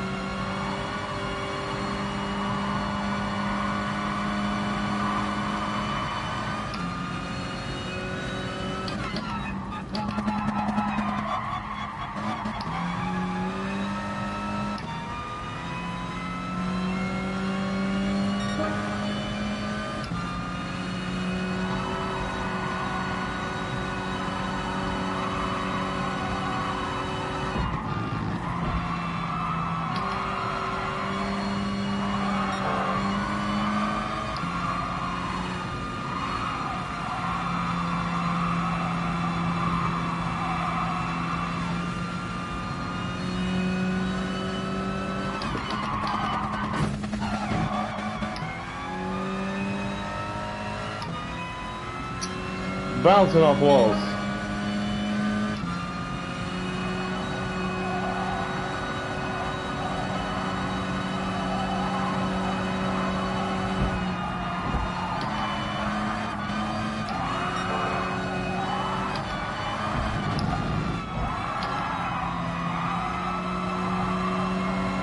Bouncing off walls.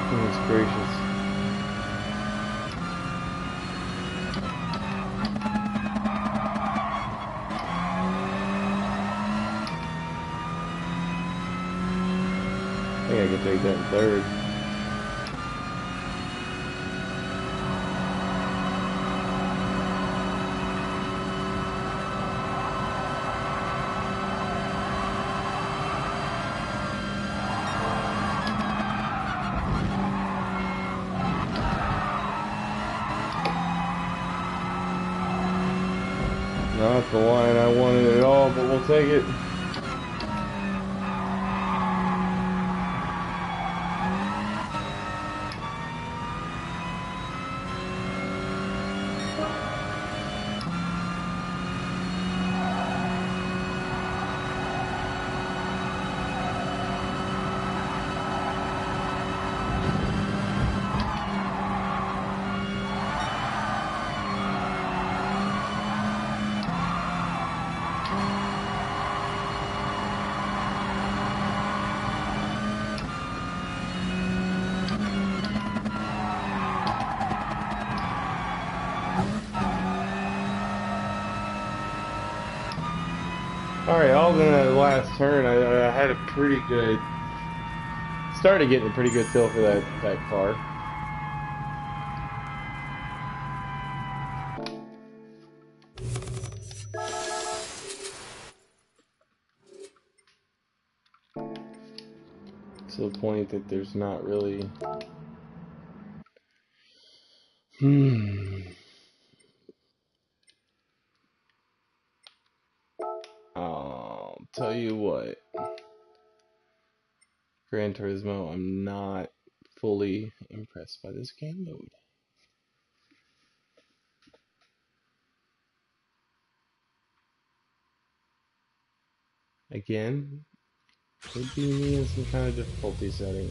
Goodness gracious. I think I can take that in third. Not the line I wanted at all, but we'll take it. Alright, other than that last turn, I had a pretty good... Started getting a pretty good feel for that car. point that there's not really. I'll tell you what. Gran Turismo, I'm not fully impressed by this game mode. Again, could be me in some kind of difficulty setting.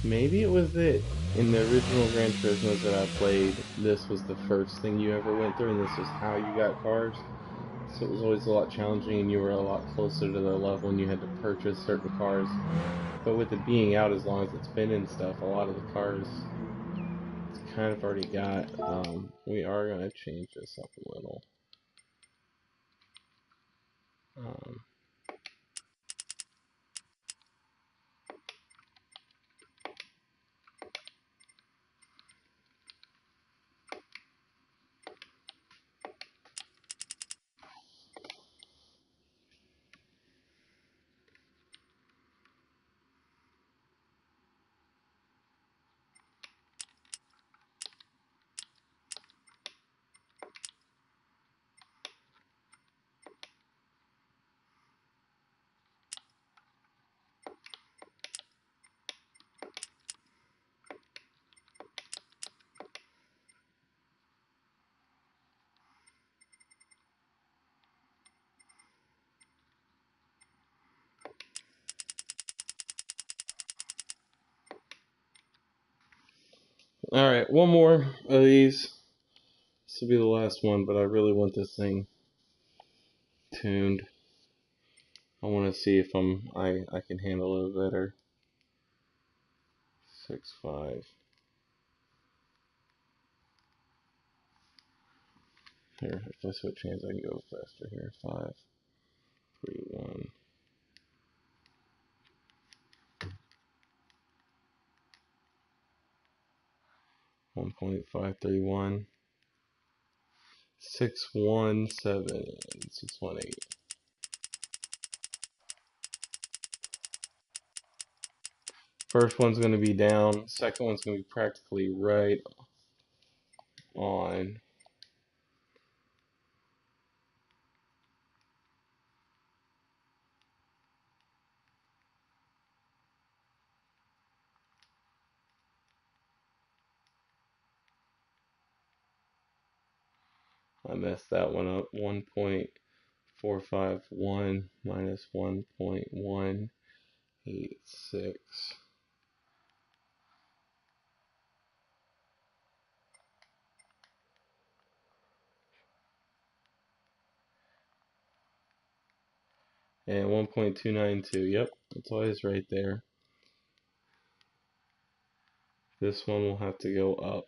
Maybe it was that in the original Gran Turismos that I played, this was the first thing you ever went through, and this was how you got cars. So it was always a lot challenging, and you were a lot closer to the level, and you had to purchase certain cars. But with it being out as long as it's been and stuff, a lot of the cars it's kind of already got. We are going to change this up a little. Alright, one more of these. This will be the last one, but I really want this thing tuned. I want to see if I can handle it better. 6.5. Here, if I switch hands, I can go faster here. 5, 3, 1. 1.531. 617. 618. First one's going to be down. Second one's going to be practically right on. I messed that one up. 1.451 minus 1.186. And 1.292. Yep, it's always right there. This one will have to go up.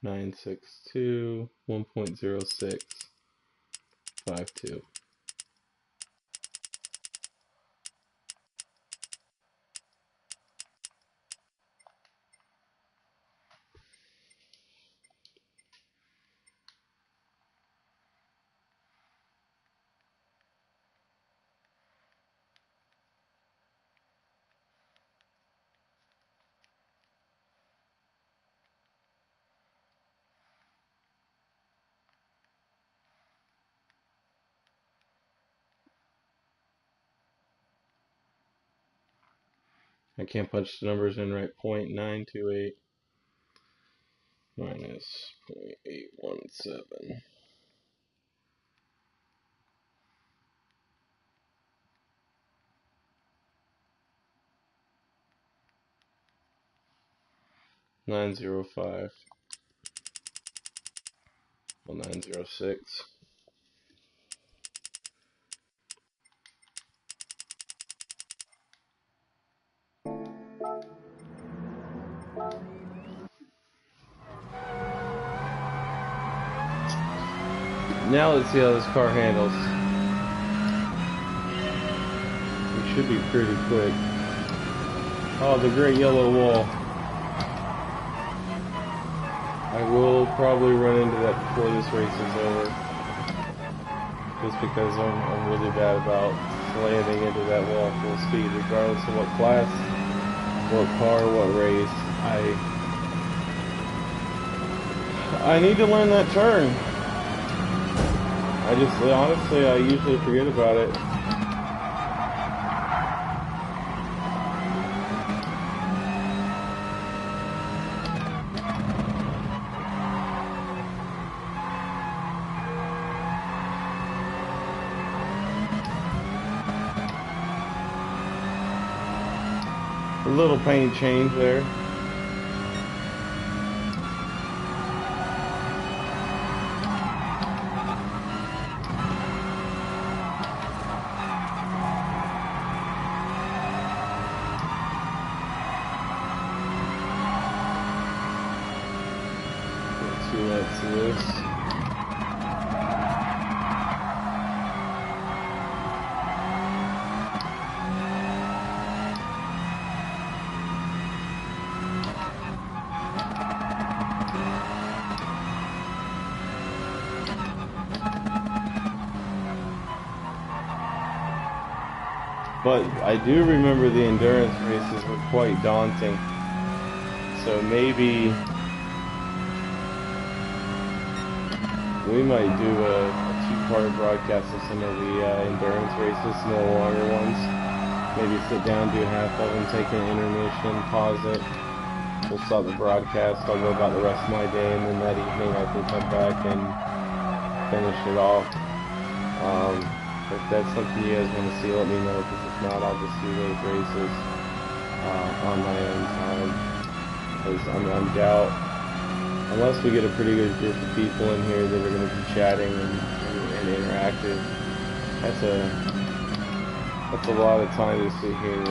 Nine six two 1.0652. I can't punch the numbers in right. 0.928 minus 0.817. 905. Well, 906. Now let's see how this car handles. We should be pretty quick. Oh, the great yellow wall. I will probably run into that before this race is over. Just because I'm really bad about slamming into that wall full speed, regardless of what class, what car, what race. I need to learn that turn. Honestly, I usually forget about it. A little paint change there. Get 2 laps of this. But I do remember the endurance races were quite daunting. So maybe we might do a two-part broadcast of some of the endurance races, some of the longer ones. Maybe sit down, do half of them, take an intermission, pause it. We'll stop the broadcast, I'll go about the rest of my day, and then that evening I can come back and finish it off. If that's something you guys want to see, let me know, because if not, I'll just do those races on my own time. Because I'm doubt, unless we get a pretty good group of people in here that are going to be chatting and interactive, that's a lot of time to sit here and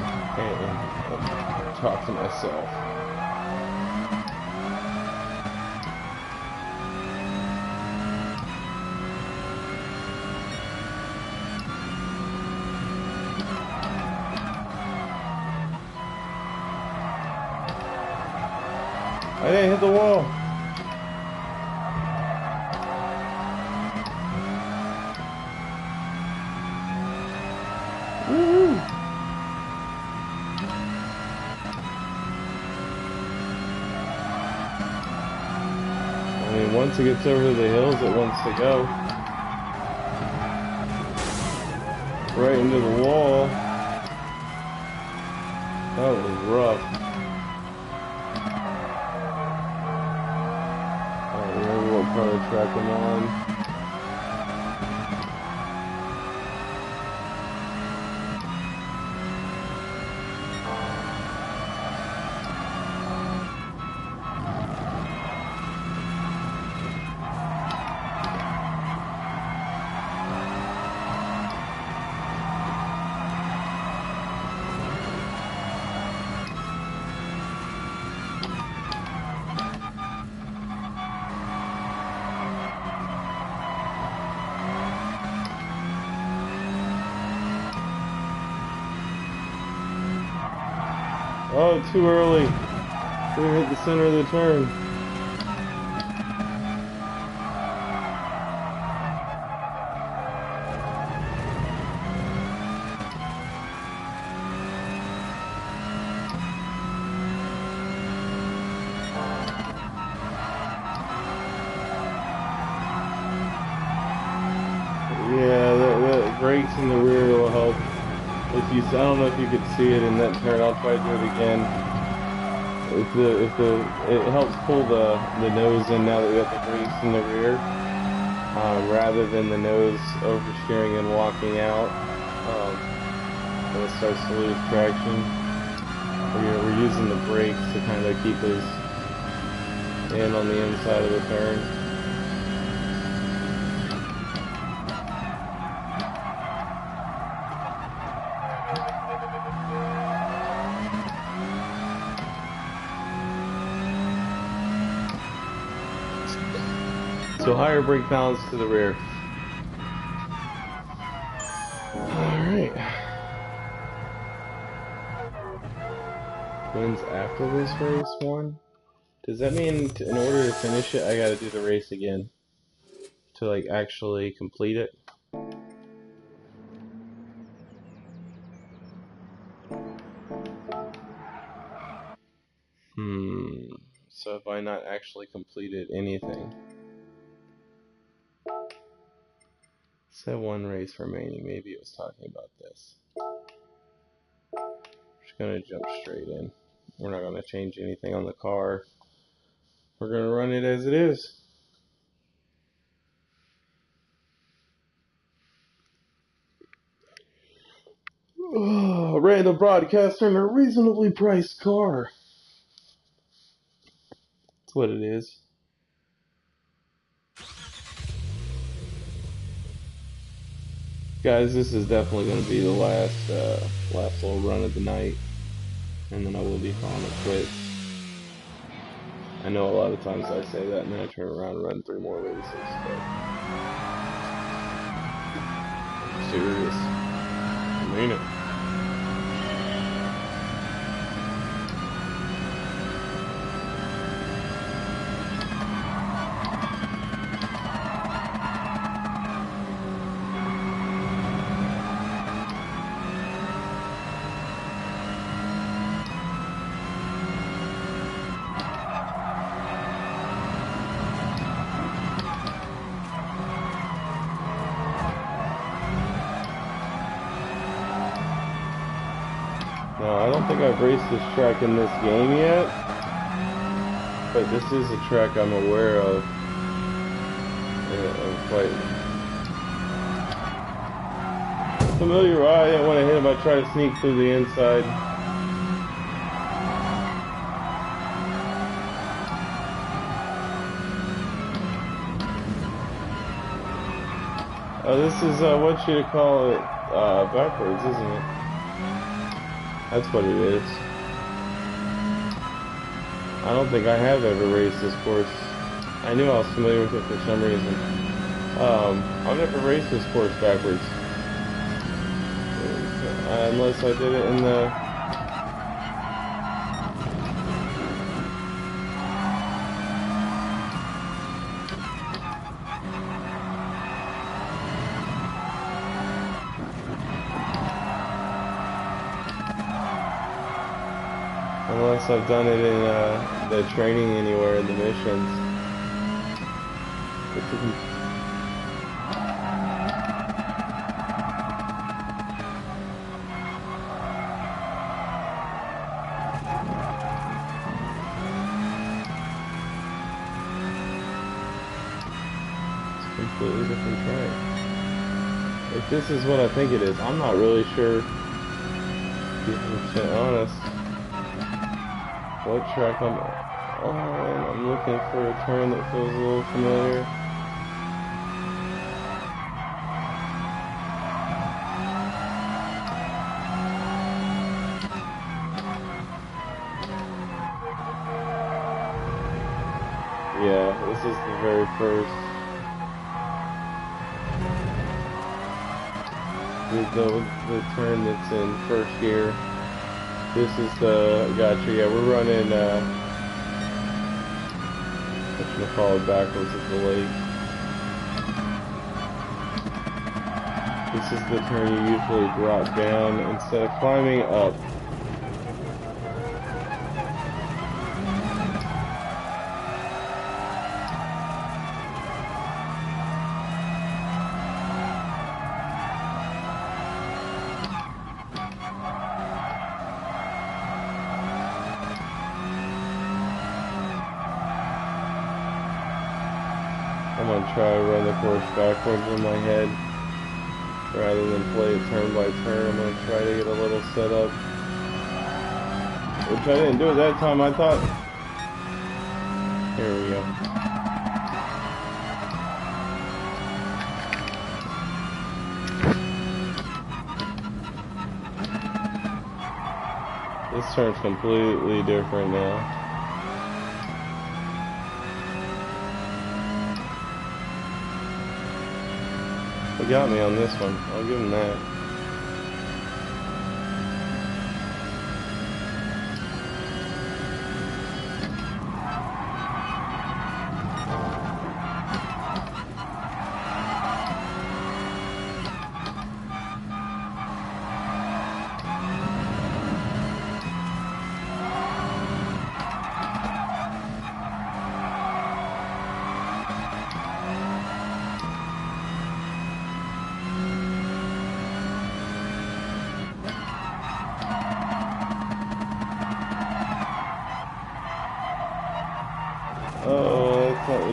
talk to myself. I didn't hit the wall. Woo-hoo. I mean, once it gets over the hills, it wants to go. Right into the wall. That was rough. Part of the track I'm on. Oh, too early. We hit the center of the turn. Yeah, the brakes in the rear will help. I don't know if you could see it in that turn. I'll try to do it again. It helps pull the nose in now that we got the brakes in the rear, rather than the nose oversteering and walking out. When it starts to lose traction, we're using the brakes to kind of keep us in on the inside of the turn. So higher brake balance to the rear. Alright. Wins after this race one? Does that mean in order to finish it, I gotta do the race again? To like actually complete it? So have I not actually completed anything? It said one race remaining. Maybe it was talking about this. Just gonna jump straight in. We're not gonna change anything on the car. We're gonna run it as it is. Random broadcaster in a reasonably priced car. That's what it is. Guys, this is definitely going to be the last little run of the night, and then I will be calling it quits. I know a lot of times I say that, and then I turn around and run 3 more races, but I'm serious. I mean it. No, I don't think I've raced this track in this game yet, but this is a track I'm aware of. I'm quite familiar. I didn't want to hit him. I tried to sneak through the inside. This is what you call it, backwards, isn't it? That's what it is. I don't think I have ever raced this course. I knew I was familiar with it for some reason. I've never raced this course backwards. Unless I did it in the... Unless I've done it in the training anywhere in the missions. Completely different track. If this is what I think it is, I'm not really sure, to be 100% honest, what track I'm on. I'm looking for a turn that feels a little familiar. Yeah, this is the very first. The turn that's in first gear. This is the, gotcha, yeah, we're running, whatchamacallit backwards at the lake. This is the turn you usually drop down instead of climbing up. I'm going to try to run the course backwards in my head rather than play it turn by turn. I'm going to try to get a little set up, which I didn't do at that time. I thought, here we go. This turn's completely different now. He got me on this one. I'll give him that.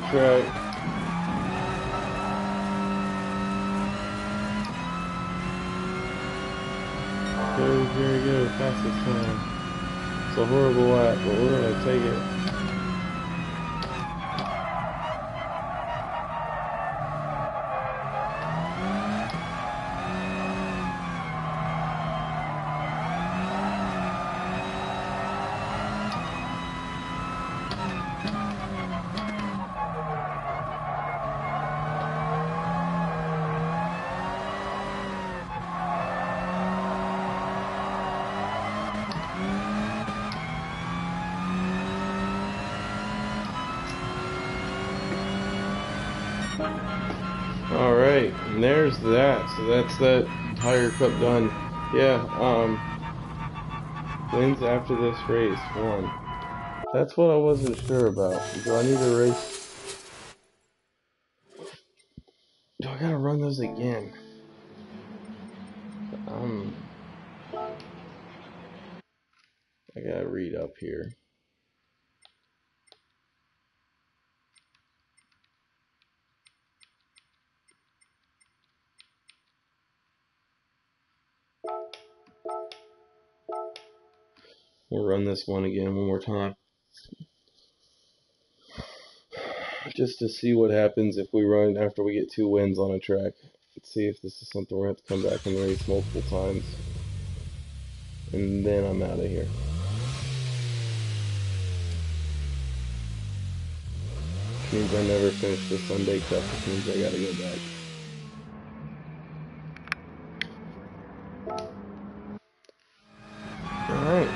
track. Very, very good. Fastest time. It's a horrible lap, but we're gonna take it. Alright, and there's that. So that's that Tiger Cup done. Yeah, wins after this race, 1. That's what I wasn't sure about. Do I need to race? Do I gotta run those again? I gotta read up here. We'll run this one again one more time. Just to see what happens if we run after we get 2 wins on a track. Let's see if this is something we're going to have to come back and race multiple times. And then I'm out of here. Which means I never finish the Sunday Cup, which means I gotta go back. Alright.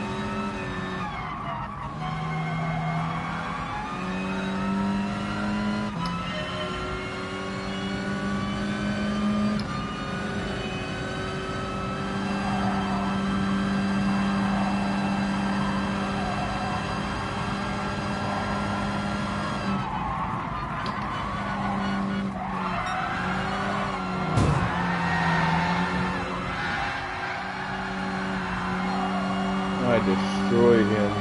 I destroyed him.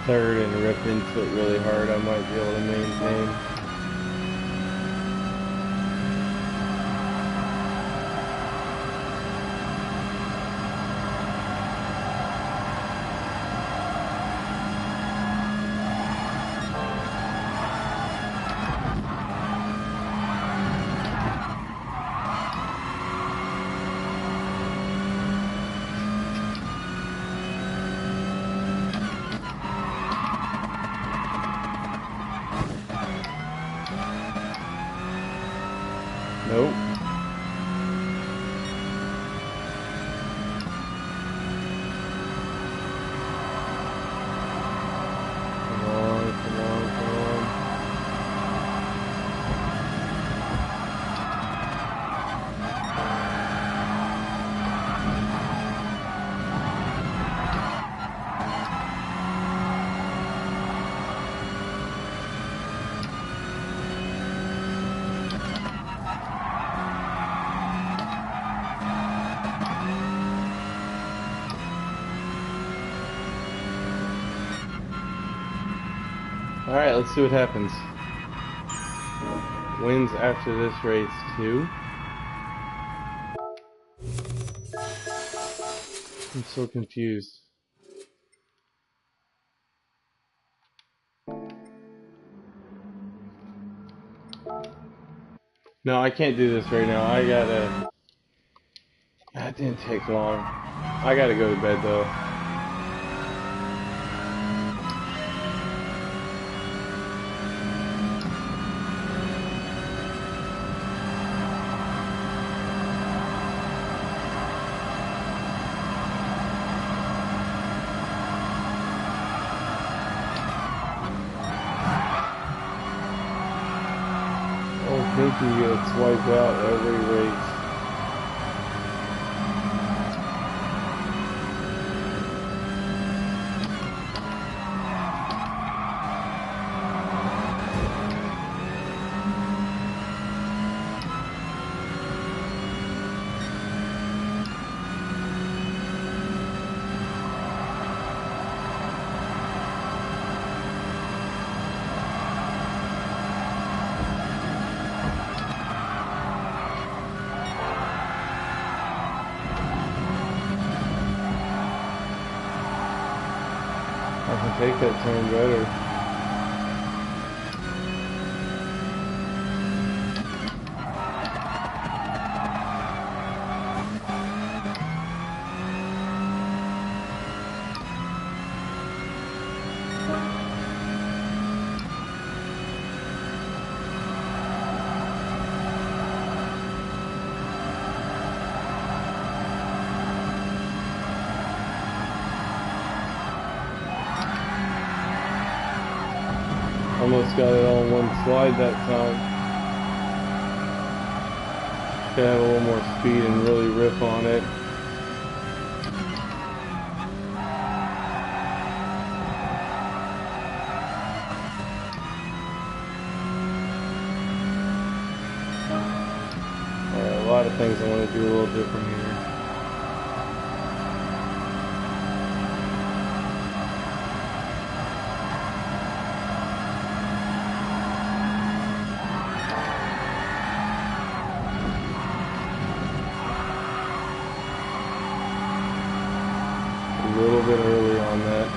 Third and rip into it really hard, I might be able to maintain. Alright, let's see what happens. Wins after this race 2. I'm so confused. No, I can't do this right now. I gotta... That didn't take long. I gotta go to bed though. I think he gets wiped out every race. I can take that turn better. Almost got it all in one slide that time. Should have a little more speed and really rip on it. Alright, a lot of things I want to do a little different here. A little bit early on that.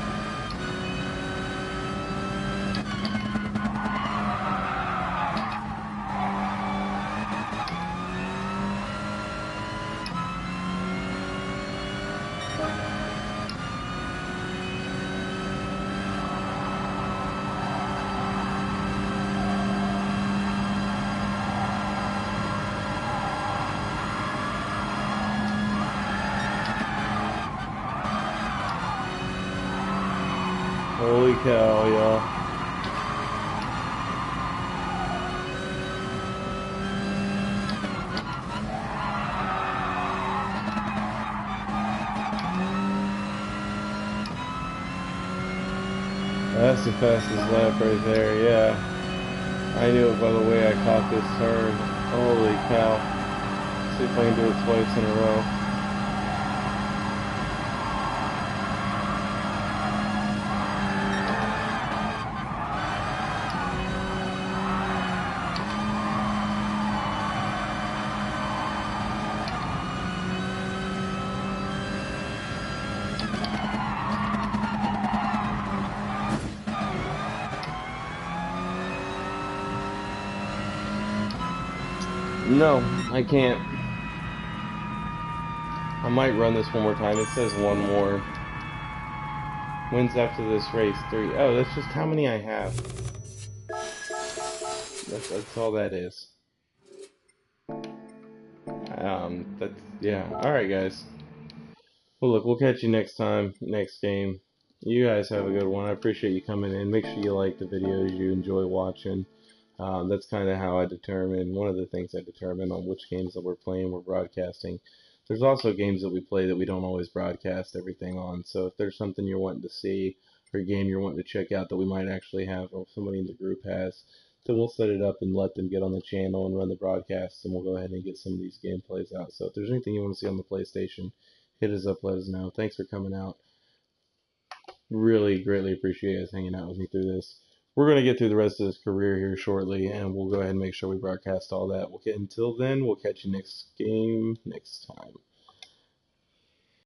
Holy cow, y'all. That's the fastest lap right there, yeah. I knew it by the way I caught this turn. Holy cow. See if I can do it twice in a row. No, I can't. I might run this one more time. It says one more. Wins after this race 3. Oh, that's just how many I have. That's all that is. Yeah. Alright, guys. Well, look, we'll catch you next time, next game. You guys have a good one. I appreciate you coming in. Make sure you like the videos you enjoy watching. That's kind of how I determine, one of the things I determine on which games that we're playing, we're broadcasting. There's also games that we play that we don't always broadcast everything on. So if there's something you're wanting to see, or a game you're wanting to check out that we might actually have, or somebody in the group has, so we'll set it up and let them get on the channel and run the broadcasts, and we'll go ahead and get some of these gameplays out. So if there's anything you want to see on the PlayStation, hit us up, let us know. Thanks for coming out. Really greatly appreciate you guys hanging out with me through this. we're going to get through the rest of his career here shortly, and we'll go ahead and make sure we broadcast all that. Until then, we'll catch you next game next time.